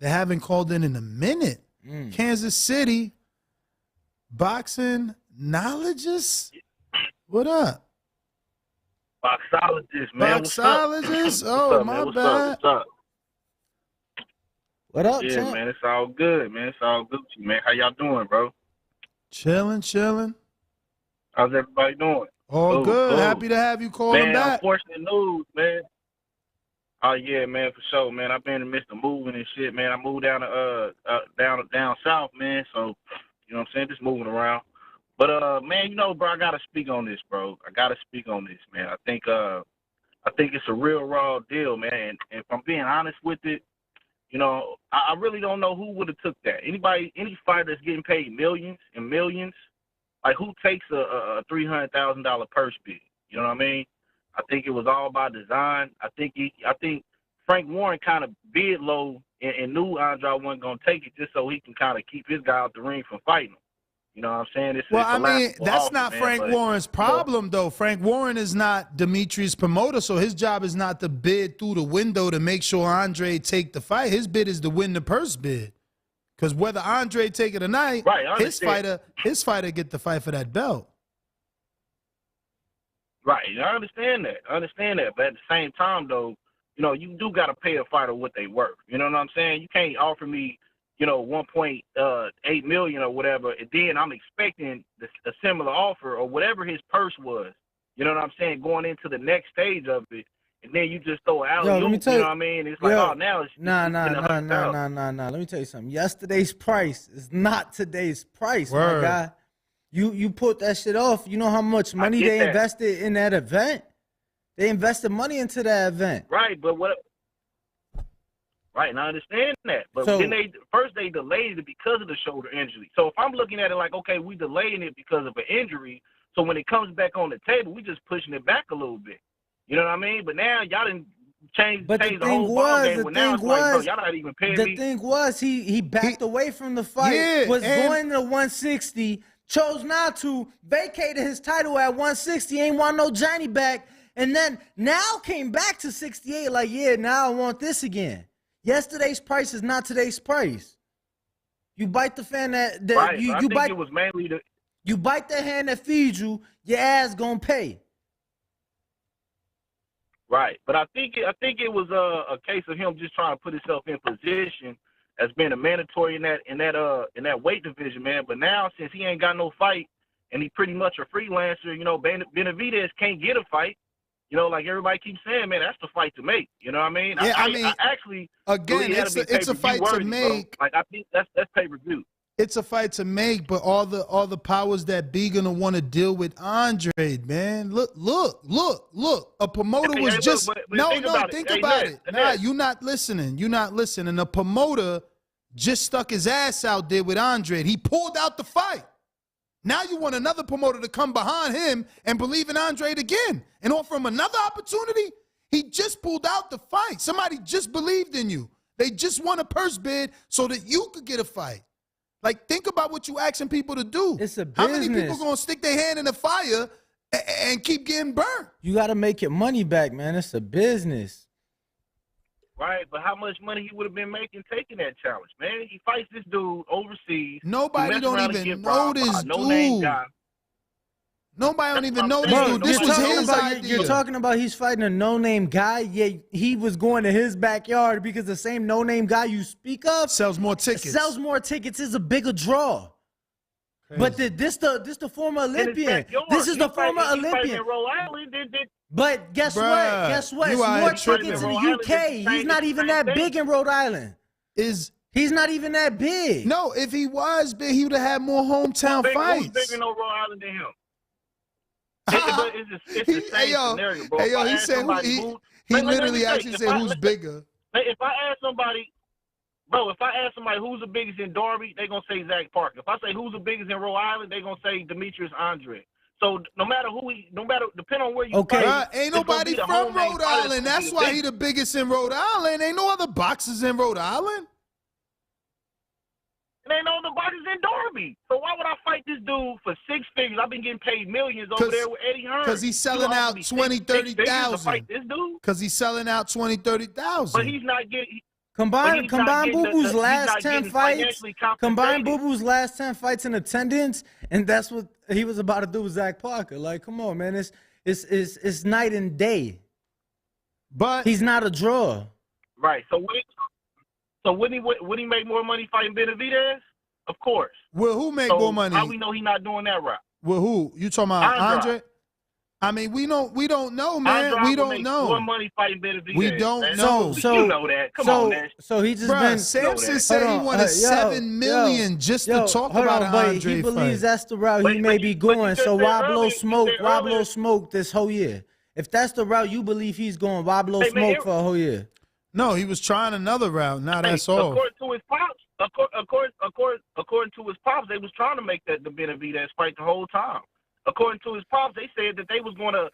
They haven't called in a minute. Kansas City, boxing knowledgeist. What up? Boxologist, man. Boxologist? Oh, my bad. What's up? What up, yeah, champ? Man, it's all good, man. It's all Gucci, man. How y'all doing, bro? Chilling. How's everybody doing? All good. Happy to have you calling back. Unfortunate news, man. Oh yeah, man, for sure, man. I've been in the midst of moving and shit, man. I moved down to down south, man. So, you know what I'm saying, just moving around. But man, bro, I gotta speak on this, bro. Man. I think it's a real raw deal, man. And if I'm being honest with it, I really don't know who would have took that. Any fighter that's getting paid millions and millions. Like, who takes a $300,000 purse bid? You know what I mean? I think it was all by design. I think Frank Warren kind of bid low and knew Andrade wasn't going to take it just so he can kind of keep his guy out the ring from fighting him. You know what I'm saying? That's not Frank Warren's problem, though. Frank Warren is not Demetrius' promoter, so his job is not to bid through the window to make sure Andrade take the fight. His bid is to win the purse bid. Because whether Andrade take it or not, his fighter get the fight for that belt. Right, I understand that. But at the same time, though, you do got to pay a fighter what they worth. You know what I'm saying? You can't offer me, $1.8 million or whatever, and then I'm expecting a similar offer or whatever his purse was. You know what I'm saying? Going into the next stage of it. And then you just throw out, you know what I mean? It's like, now it's nah. Let me tell you something. Yesterday's price is not today's price, my guy. You put that shit off. You know how much money they invested in that event? They invested money into that event. Right, but Right, and I understand that. But then they delayed it because of the shoulder injury. So if I'm looking at it like, okay, we delaying it because of an injury, so when it comes back on the table, we just pushing it back a little bit. You know what I mean? But now y'all done changed But the whole ball game. Well, now it's like, bro, y'all not even paying me. The thing was, he backed away from the fight, was going to 160, chose not to, vacated his title at 160, ain't want no Johnny back, and then now came back to 68, like, yeah, now I want this again. Yesterday's price is not today's price. You bite the fan that right, you I think bite. It was mainly you bite the hand that feeds you, your ass gonna pay. Right, but I think it was a case of him just trying to put himself in position as being a mandatory in that weight division, man. But now since he ain't got no fight and he pretty much a freelancer, you know, Benavidez can't get a fight. You know, like everybody keeps saying, man, that's the fight to make. You know what I mean? Yeah, I actually again, it's a fight to make. Bro. Like I think that's pay-per-view. It's a fight to make, but all the powers that be gonna want to deal with Andrade, man. Look. A promoter was just think about it. Nah, you're not listening. A promoter just stuck his ass out there with Andrade. He pulled out the fight. Now you want another promoter to come behind him and believe in Andrade again and offer him another opportunity? He just pulled out the fight. Somebody just believed in you. They just won a purse bid so that you could get a fight. Like, think about what you asking people to do. It's a business. How many people going to stick their hand in the fire and keep getting burnt? You got to make your money back, man. It's a business. Right, but how much money he would have been making taking that challenge, man? He fights this dude overseas. Nobody don't even know this dude. No-name guy. Nobody don't even know this dude. This was his idea. You're talking about he's fighting a no-name guy? Yeah, he was going to his backyard because the same no-name guy you speak of sells more tickets. Is a bigger draw. Crazy. But this the former Olympian. This is the former Olympian. But guess what? Guess what? It's more tickets in the UK. He's not even that big in Rhode Island. He's not even that big. No, if he was big, he would have had more hometown fights. Who's bigger in Rhode Island than him? It's the same scenario, bro. Hey, yo, he said he literally actually said who's bigger. If I ask somebody, bro, who's the biggest in Darby, they're going to say Zach Parker. If I say who's the biggest in Rhode Island, they're going to say Demetrius Andrade. So depending on where you fight, ain't nobody from Rhode Island. That's why he the biggest in Rhode Island. Ain't no other boxers in Rhode Island. And ain't no other boxers in Darby. So why would I fight this dude for six figures? I've been getting paid millions over there with Eddie Hearn. Because he's selling out 20, 30,000. Because he's selling out 20, 30,000. But he's not getting. Combine Boo Boo's last 10 fights. Combine Boo Boo's last 10 fights in attendance, and that's what he was about to do with Zach Parker. Like, come on, man, it's night and day. But he's not a draw. Right. So would he make more money fighting Benavidez? Of course. Well, who make more money? How we know he's not doing that route? Well, who? You talking about Andre? I mean, we don't know, man. Andrade we don't know. More money fighting Benavidez. We don't man. know. So you know that. Come on, man. So he just been. Samson said he wanted $7 million just to talk about an Andre fight. He believes that's the route he may be going. So why blow smoke? Why blow smoke this whole year? If that's the route you believe he's going, why blow smoke for a whole year? No, he was trying another route. Now that's all. According to his pops, they was trying to make that the Benavidez fight the whole time. According to his pops, they said that they was gonna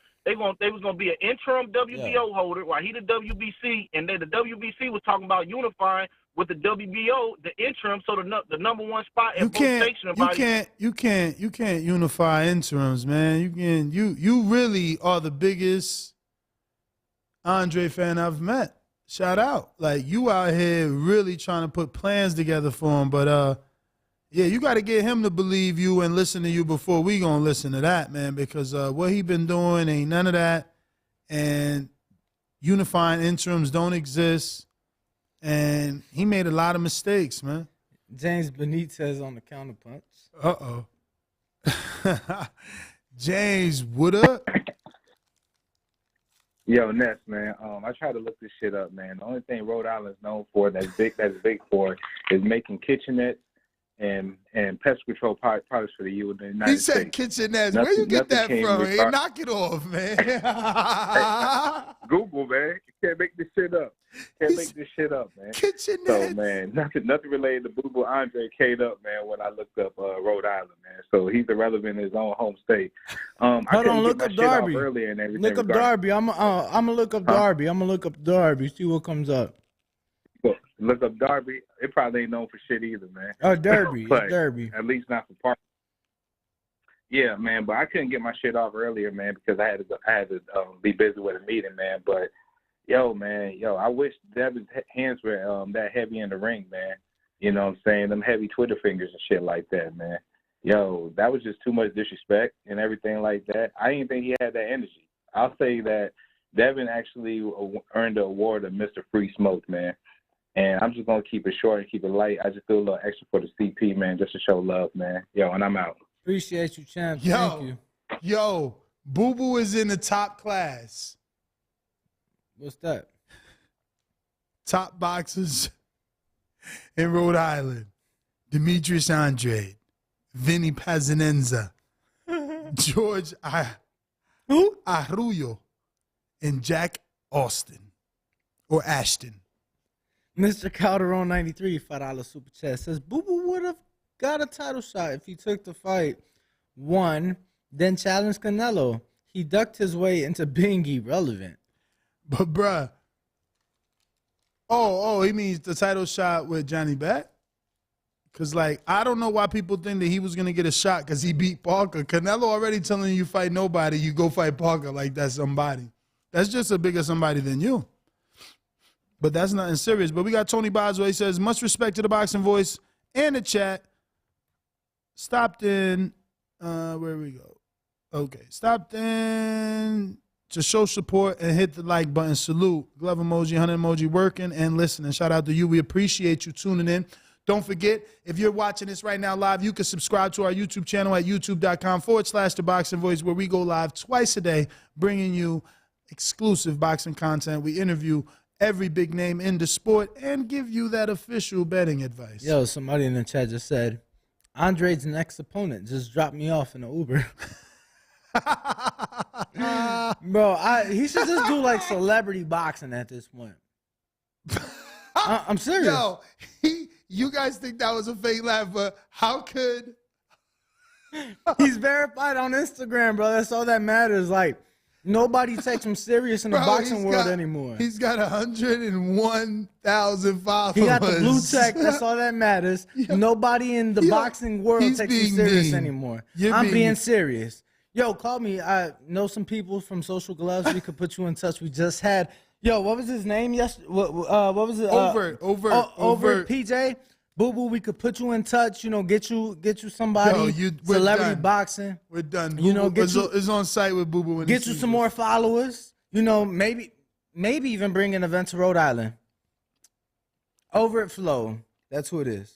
be an interim WBO holder while he the WBC, and then the WBC was talking about unifying with the WBO, the interim, so the number one spot at both sanctioning bodies. You can't unify interims, man. You really are the biggest Andre fan I've met. Shout out. Like, you out here really trying to put plans together for him. But, yeah, you got to get him to believe you and listen to you before we going to listen to that, man, because what he been doing ain't none of that. And unifying interims don't exist. And he made a lot of mistakes, man. James Benitez on the counterpunch. Uh-oh. James, what up? Yo, Ness, man. I tried to look this shit up, man. The only thing Rhode Island's known for that's big for is making kitchenettes and pest control products for the United States. He said kitchenette. Where you get that from? Hey, knock it off, man. Google, man. You can't make this shit up. Can't make this shit up, man. Kitchenette. So, man, nothing related to Bivol Andre K'd up, man, when I looked up Rhode Island, man. So he's irrelevant in his own home state. Hold on, look up Darby. Earlier and everything. Look up Darby. I'm gonna look up Darby. I'm gonna look up Darby. See what comes up. Look up Darby. It probably ain't known for shit either, man. Oh, Derby. Derby. At least not for park. Yeah, man. But I couldn't get my shit off earlier, man, because I had to be busy with a meeting, man. But man, I wish Devin's hands were that heavy in the ring, man. You know what I'm saying? Them heavy Twitter fingers and shit like that, man. That was just too much disrespect and everything like that. I didn't think he had that energy. I'll say that Devin actually earned the award of Mr. Free Smoke, man. And I'm just going to keep it short and keep it light. I just do a little extra for the CP, man, just to show love, man. And I'm out. Appreciate you, champ. Thank you. Yo, Boo Boo is in the top class. What's that? Top boxers in Rhode Island. Demetrius Andrade, Vinny Pazinenza, George Arroyo, and Jack Austin or Ashton. Mr. Calderon 93, $5 super chat says Boo Boo would have got a title shot if he took the fight, won, then challenged Canelo. He ducked his way into being irrelevant. But bruh, he means the title shot with Johnny Bet? Because, I don't know why people think that he was going to get a shot because he beat Parker. Canelo already telling you fight nobody, you go fight Parker like that's somebody. That's just a bigger somebody than you. But that's nothing serious. But we got Tony Boswell. He says, much respect to the Boxing Voice and the chat. Stopped in, where we go? Okay. Stopped in to show support and hit the like button. Salute. Glove emoji, 100 emoji, working and listening. Shout out to you. We appreciate you tuning in. Don't forget, if you're watching this right now live, you can subscribe to our YouTube channel at youtube.com/The Boxing Voice, where we go live twice a day, bringing you exclusive boxing content. We interview every big name in the sport and give you that official betting advice. Yo, somebody in the chat just said, Andre's next opponent just dropped me off in an Uber. Bro, he should just do celebrity boxing at this point. I'm serious. Yo, you guys think that was a fake laugh, but how could... He's verified on Instagram, bro. That's all that matters. Nobody takes him serious in the boxing world anymore. He's got 101,000 followers. He got the blue check. That's all that matters. Nobody in the boxing world takes him serious anymore. I'm being serious. Yo, call me. I know some people from Social Gloves. We could put you in touch. We just had. Yo, what was his name? What was it? Overt. PJ. Boo Boo, we could put you in touch. Get you somebody. Celebrity boxing. We're done. It's on site with Boo Boo. Get you some more followers. Maybe even bring an event to Rhode Island. Over at Flow. That's who it is.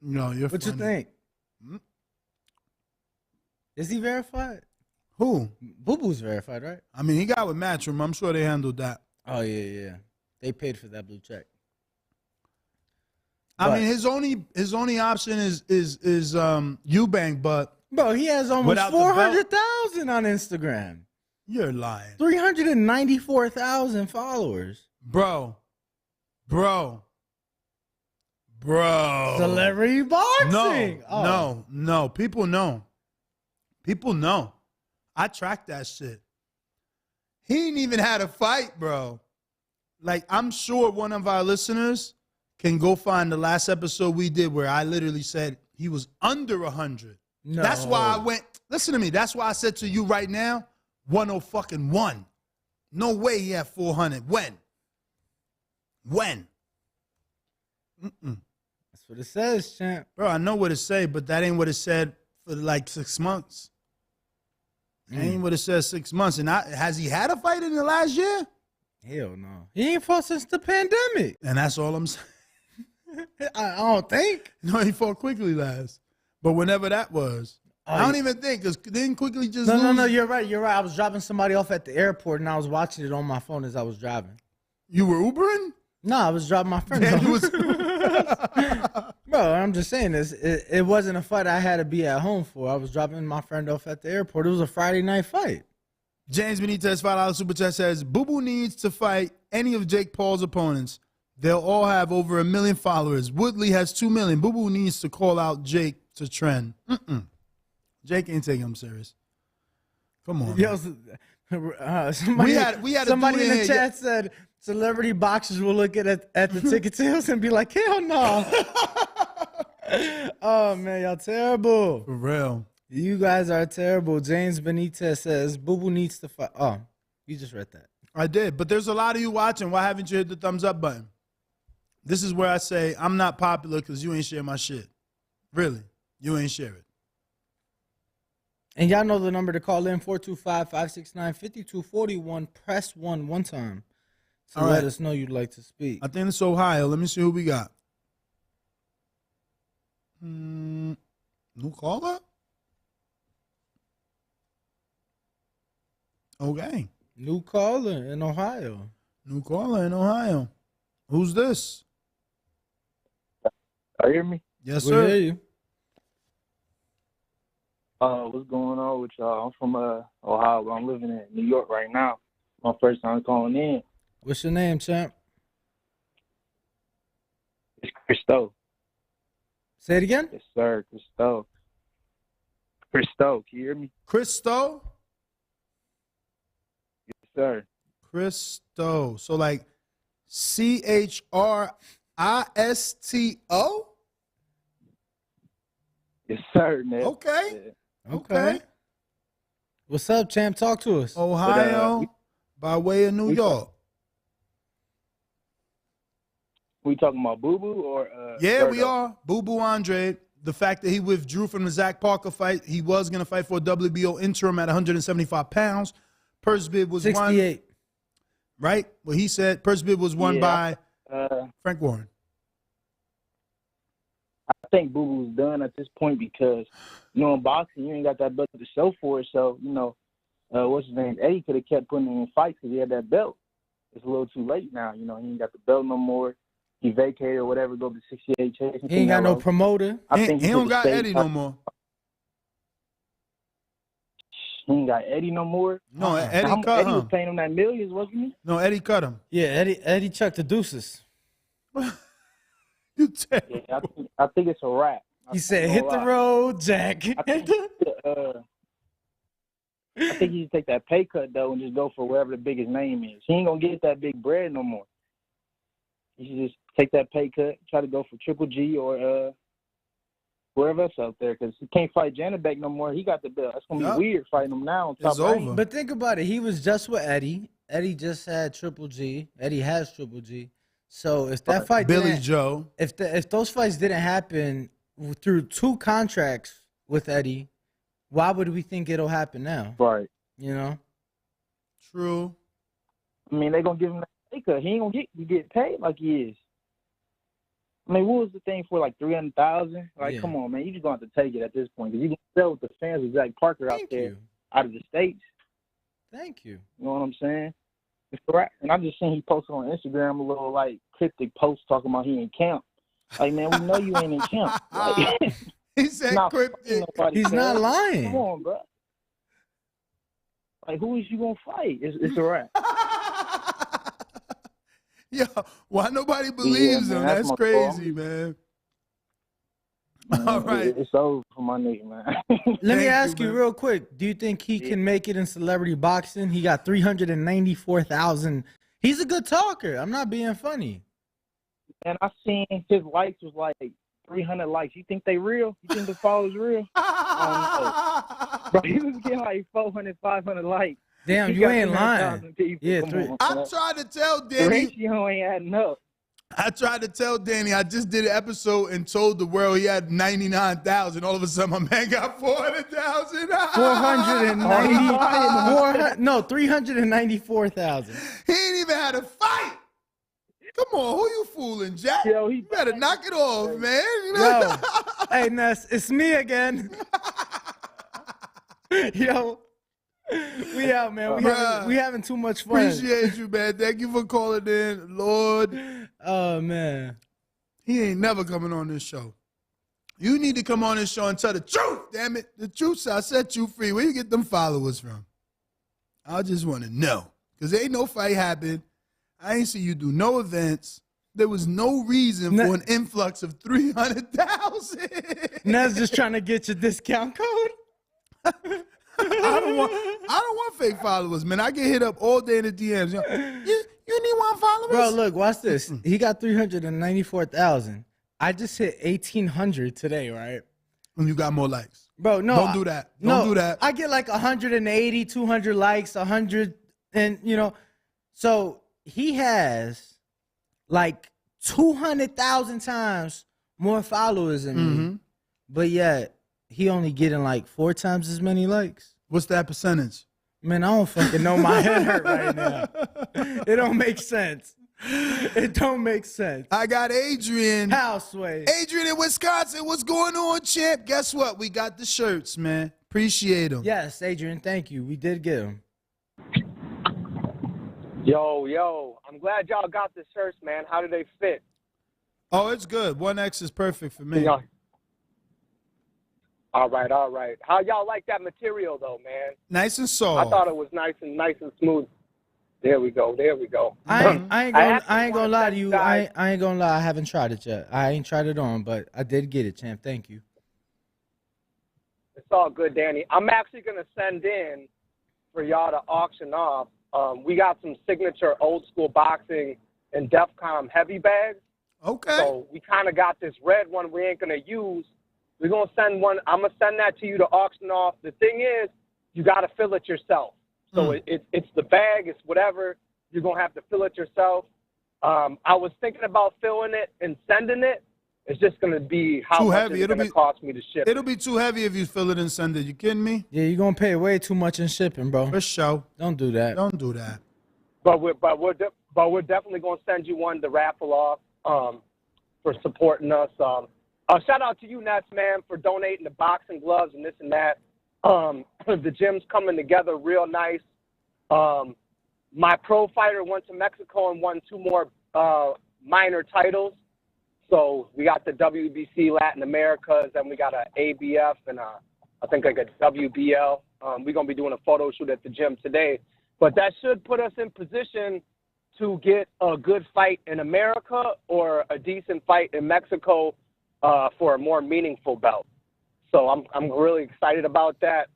No, you're. What you think? Is he verified? Who? Boo Boo's verified, right? I mean, he got with Matchroom. I'm sure they handled that. Oh yeah. They paid for that blue check. I mean, his only option is Eubank, but bro, he has almost 400,000 on Instagram. You're lying. 394,000 followers. Bro. Celebrity boxing. No. People know. I tracked that shit. He ain't even had a fight, bro. I'm sure one of our listeners can go find the last episode we did where I literally said he was under 100. No. That's why I went, listen to me, that's why I said to you right now, 101. No way he had 400. When? That's what it says, champ. Bro, I know what it say, but that ain't what it said for 6 months. That ain't what it says 6 months. And has he had a fight in the last year? Hell no. He ain't fought since the pandemic. And that's all I'm saying. I don't think. No, he fought Quickly last. But whenever that was. I don't even think, because didn't Quickly just lose? No, you're right. I was dropping somebody off at the airport, and I was watching it on my phone as I was driving. You were Ubering? No, I was dropping my friend off. Bro, I'm just saying this. It wasn't a fight I had to be at home for. I was dropping my friend off at the airport. It was a Friday night fight. James Benitez, $5 super chat says, Boo Boo needs to fight any of Jake Paul's opponents. They'll all have over 1 million followers. Woodley has 2 million. Boo Boo needs to call out Jake to trend. Jake ain't taking him serious. Come on. Yo, somebody in the chat said celebrity boxers will look at the ticket sales and be like, hell no. Oh, man, y'all terrible. For real. You guys are terrible. James Benitez says, Boo Boo needs to fight. Oh, you just read that. I did, but there's a lot of you watching. Why haven't you hit the thumbs up button? This is where I say I'm not popular because you ain't share my shit. Really, you ain't share it. And y'all know the number to call in, 425-569-5241. Press 1 time to let us know you'd like to speak. I think it's Ohio. Let me see who we got. New caller? Okay. New caller in Ohio. New caller in Ohio. Who's this? You hear me? Yes, We sir. hear you. What's going on with y'all? I'm from Ohio, but I'm living in New York right now. My first time calling in. What's your name, champ? It's Christo. Say it again? Yes, sir. Christo. Christo, can you hear me? Christo? Yes, sir. Christo. So like CHRISTO? Yes, sir, man. Okay. Yeah. Okay. What's up, champ? Talk to us. Ohio by way of New York. We talking about Boo Boo or Yeah, Zurdo? we are. Boo Boo Andrade. The fact that he withdrew from the Zach Parker fight, he was going to fight for a WBO interim at 175 pounds. Purse bid was 68. won. Right? Well, he said purse bid was won by Frank Warren. I think Boo Boo's done at this point because, you know, in boxing, you ain't got that belt to show for it. So, you know, what's his name? Eddie could have kept putting him in fights because he had that belt. It's a little too late now. You know, he ain't got the belt no more. He vacated or whatever, go to 68 chase. He ain't got no promoter. I think he don't got Eddie no more. He ain't got Eddie no more. No, Eddie cut Eddie was him. paying him that millions, wasn't he? No, Eddie cut him. Yeah, Eddie chucked the deuces. You terrible. Yeah, I think it's a wrap. He said, hit the road, Jack. I think he should take that pay cut, though, and just go for wherever the biggest name is. He ain't going to get that big bread no more. He should just take that pay cut, try to go for Triple G or wherever else out there, because he can't fight Janabek no more. He got the belt. It's going to be weird fighting him now. It's over. But think about it. He was just with Eddie. Eddie just had Triple G. Eddie has Triple G. So if that fight Billy Joe. If those fights didn't happen through 2 contracts with Eddie, why would we think it'll happen now? Right. You know? True. I mean, they're going to give him that pay cut. He ain't going to get paid like he is. I mean, what was the thing for, like, $300,000? Like, Yeah. come on, man. You just going to have to take it at this point because you can sell with the fans with Zach Parker out there, you. out of the States. Thank you. You know what I'm saying? It's right. And I just seen he posted on Instagram a little, like, cryptic post talking about he in camp. Like, man, we know you ain't in camp. Like, He said cryptic. He's not lying. Come on, bro. Like, who is you going to fight? It's a wrap. Yo, why nobody believes man, him? that's That's my crazy, man. All right. It's over for my nigga, man. Let me ask you real quick. Do you think he can make it in celebrity boxing? He got 394,000. He's a good talker. I'm not being funny. And I seen his likes was like 300 likes. You think they real? You think the followers real? I don't know. Bro, he was getting like 400, 500 likes. Damn, He you got ain't 300,000 lying. people. Yeah, Come on, I man. tried to tell The Danny. ratio ain't adding up. I tried to tell Danny I just did an episode and told the world he had 99,000. All of a sudden, my man got 400,000. 394,000. He ain't even had a fight. Come on, who you fooling, Jack? Yo, You better knock it off, man. Yo, hey, Ness, it's me again. Yo, we out, man. We having too much fun. Appreciate you, man. Thank you for calling in, Lord. Oh, man. He ain't never coming on this show. You need to come on this show and tell the truth, damn it. The truth shall set you free. Where you get them followers from? I just want to know. Because ain't no fight happened. I ain't see you do no events. There was no reason for an influx of 300,000. Nez just trying to get your discount code. I don't want fake followers, man. I get hit up all day in the DMs. You need one followers? Bro, look, watch this. He got 394,000. I just hit 1,800 today, right? And you got more likes. Bro, no. Don't do that. Don't do that. I get like 180, 200 likes, 100, and, so he has like 200,000 times more followers than me, but yet he only getting like 4 times as many likes. What's that percentage? Man, I don't fucking know. My head hurt right now. It don't make sense. It don't make sense. I got Adrian. Houseway. Adrian in Wisconsin. What's going on, champ? Guess what? We got the shirts, man. Appreciate them. Yes, Adrian, thank you. We did get them. Yo, I'm glad y'all got the shirts, man. How do they fit? Oh, it's good. 1X is perfect for me. All right. How y'all like that material, though, man? Nice and soft. I thought it was nice and smooth. There we go. I ain't gonna lie to you. I ain't gonna lie. I haven't tried it yet. I ain't tried it on, but I did get it, champ. Thank you. It's all good, Danny. I'm actually gonna send in for y'all to auction off. We got some signature old school boxing and DEFCON heavy bags. Okay. So we kind of got this red one we ain't gonna use. We're gonna send one. I'm gonna send that to you to auction off. The thing is, you gotta fill it yourself. So it's the bag, it's whatever. You're going to have to fill it yourself. I was thinking about filling it and sending it. It's just going to be how much it's going to cost me to ship. It'll be too heavy if you fill it and send it. You kidding me? Yeah, you're going to pay way too much in shipping, bro. For sure. Don't do that. Don't do that. But we're definitely going to send you one to raffle off for supporting us. Shout out to you, Nets, man, for donating the boxing gloves and this and that. The gym's coming together real nice. My pro fighter went to Mexico and won 2 more minor titles. So we got the WBC Latin Americas, and we got a ABF and I think like a WBL. We're going to be doing a photo shoot at the gym today. But that should put us in position to get a good fight in America or a decent fight in Mexico for a more meaningful belt. So I'm really excited about that.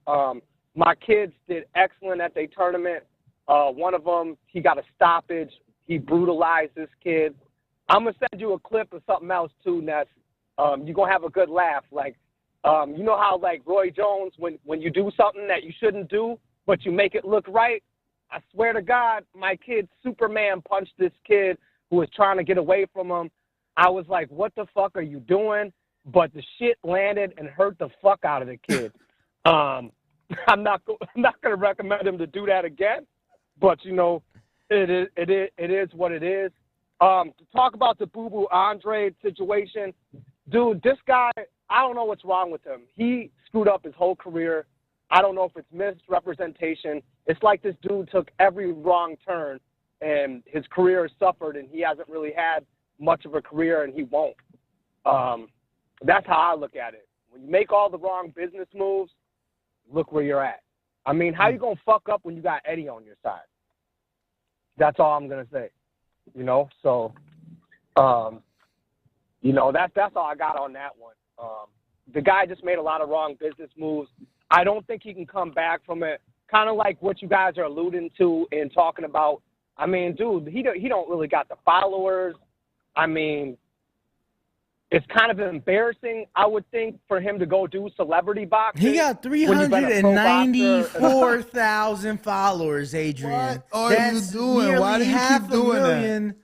My kids did excellent at their tournament. One of them, he got a stoppage. He brutalized this kid. I'm going to send you a clip of something else, too, Ness. You're going to have a good laugh. Like, you know how, like, Roy Jones, when you do something that you shouldn't do, but you make it look right? I swear to God, my kid Superman punched this kid who was trying to get away from him. I was like, what the fuck are you doing? But the shit landed and hurt the fuck out of the kid. I'm not going to recommend him to do that again. But, you know, it is what it is. To talk about the Boo Boo Andrade situation, dude, this guy, I don't know what's wrong with him. He screwed up his whole career. I don't know if it's misrepresentation. It's like this dude took every wrong turn, and his career has suffered, and he hasn't really had much of a career, and he won't. That's how I look at it. When you make all the wrong business moves, look where you're at. I mean, how you going to fuck up when you got Eddie on your side? That's all I'm going to say. You know, so, you know, that's all I got on that one. The guy just made a lot of wrong business moves. I don't think he can come back from it. Kind of like what you guys are alluding to and talking about. I mean, dude, he don't really got the followers. I mean, it's kind of embarrassing, I would think, for him to go do celebrity boxing. He got 394,000 followers, Adrian. What are you doing? Why do you keep doing that?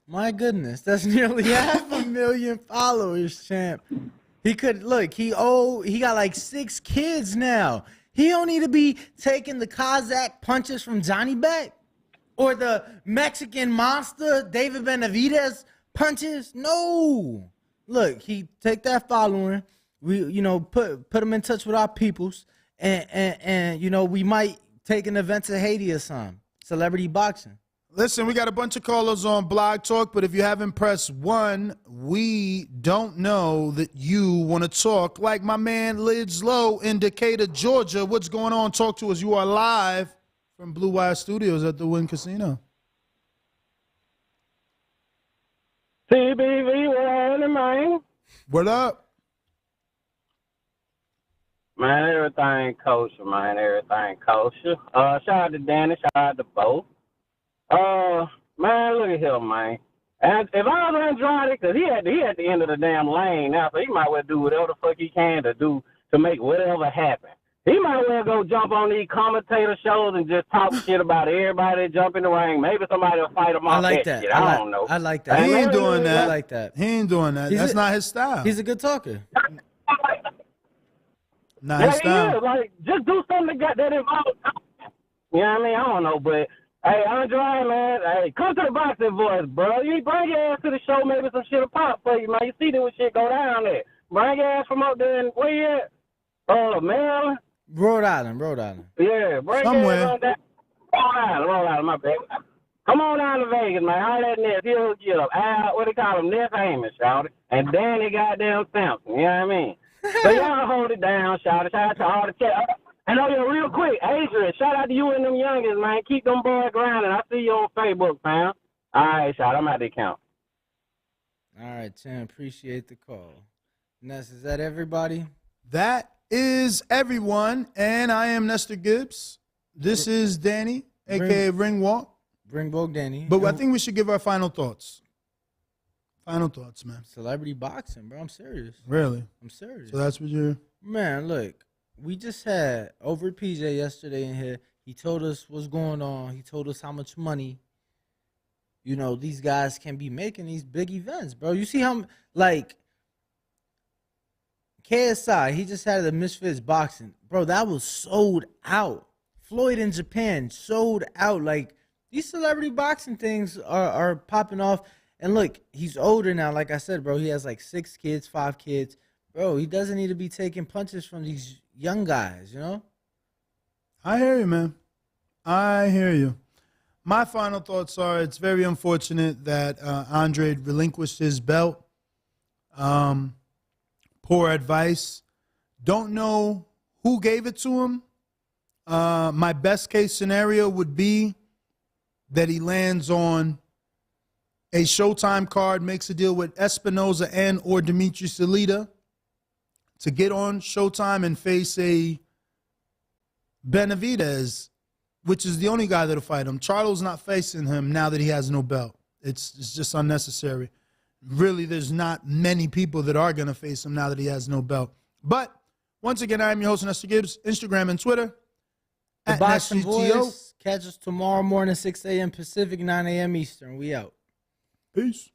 My goodness, that's nearly 500,000 followers, champ. He could look. He got like 6 kids now. He don't need to be taking the Kazakh punches from Johnny Beck or the Mexican monster David Benavidez punches. No. Look, he take that following. We, you know, put him in touch with our peoples, and you know, we might take an event to Haiti or something. Celebrity boxing. Listen, we got a bunch of callers on Blog Talk, but if you haven't pressed 1, we don't know that you want to talk. Like my man Lids Low in Decatur, Georgia. What's going on? Talk to us. You are live from Blue Wire Studios at the Wynn Casino. CBV, what happening, man? What up? Man, everything kosher, man. Everything kosher. Shout out to Danny. Shout out to Bo. Man, look at him, man. And if I was Andrade, because he at the end of the damn lane now, so he might well do whatever the fuck he can to make whatever happen. He might well go jump on these commentator shows and just talk shit about everybody that jump in the ring. Maybe somebody will fight him off that shit. I don't know. I like that. He ain't doing that. I like that. He ain't doing that. That's not his style. He's a good talker. Not his style. He is. Like, just do something that involves. You know what I mean? I don't know, but hey, Andrade, man, hey, come to the boxing voice, bro. You bring your ass to the show, maybe some shit will pop for you, man. You see this shit go down there. Bring your ass from up there and where you at? Oh, man. Rhode Island. Yeah, bring somewhere. your ass on down. Rhode Island, my bad. Come on down to Vegas, man. Holler at Ness. He'll get up. What do they call him? Ness Amos, shout it. And Danny goddamn Sampson, you know what I mean? So y'all hold it down, shout it. Shout out to all the chat. And real quick, Adrian, shout out to you and them youngins, man. Keep them boys grinding. I see you on Facebook, fam. All right, shout. I'm at the account. All right, Tim. Appreciate the call. Ness, is that everybody? That is everyone, and I am Nestor Gibbs. This is Danny, a.k.a. Ringwalk. Ringwalk Danny. But I think we should give our final thoughts. Final thoughts, man. Celebrity boxing, bro. I'm serious. Really? I'm serious. So that's what you're... Man, look. We just had over PJ yesterday in here. He told us what's going on. He told us how much money, these guys can be making these big events, bro. You see how, like, KSI, he just had the Misfits boxing. Bro, that was sold out. Floyd in Japan, sold out. Like, these celebrity boxing things are popping off. And look, he's older now. Like I said, bro, he has like 6 kids, 5 kids. Bro, he doesn't need to be taking punches from these young guys, I hear you, man. I hear you. My final thoughts are it's very unfortunate that Andrade relinquished his belt. Poor advice. Don't know who gave it to him. My best case scenario would be that he lands on a Showtime card, makes a deal with Espinoza and or Demetrius Andrade to get on Showtime and face a Benavidez, which is the only guy that'll fight him. Charlo's not facing him now that he has no belt. It's just unnecessary. Really, there's not many people that are going to face him now that he has no belt. But once again, I am your host, Nestor Gibbs, Instagram and Twitter. The Boxing Voice. Catch us tomorrow morning, 6 a.m. Pacific, 9 a.m. Eastern. We out. Peace.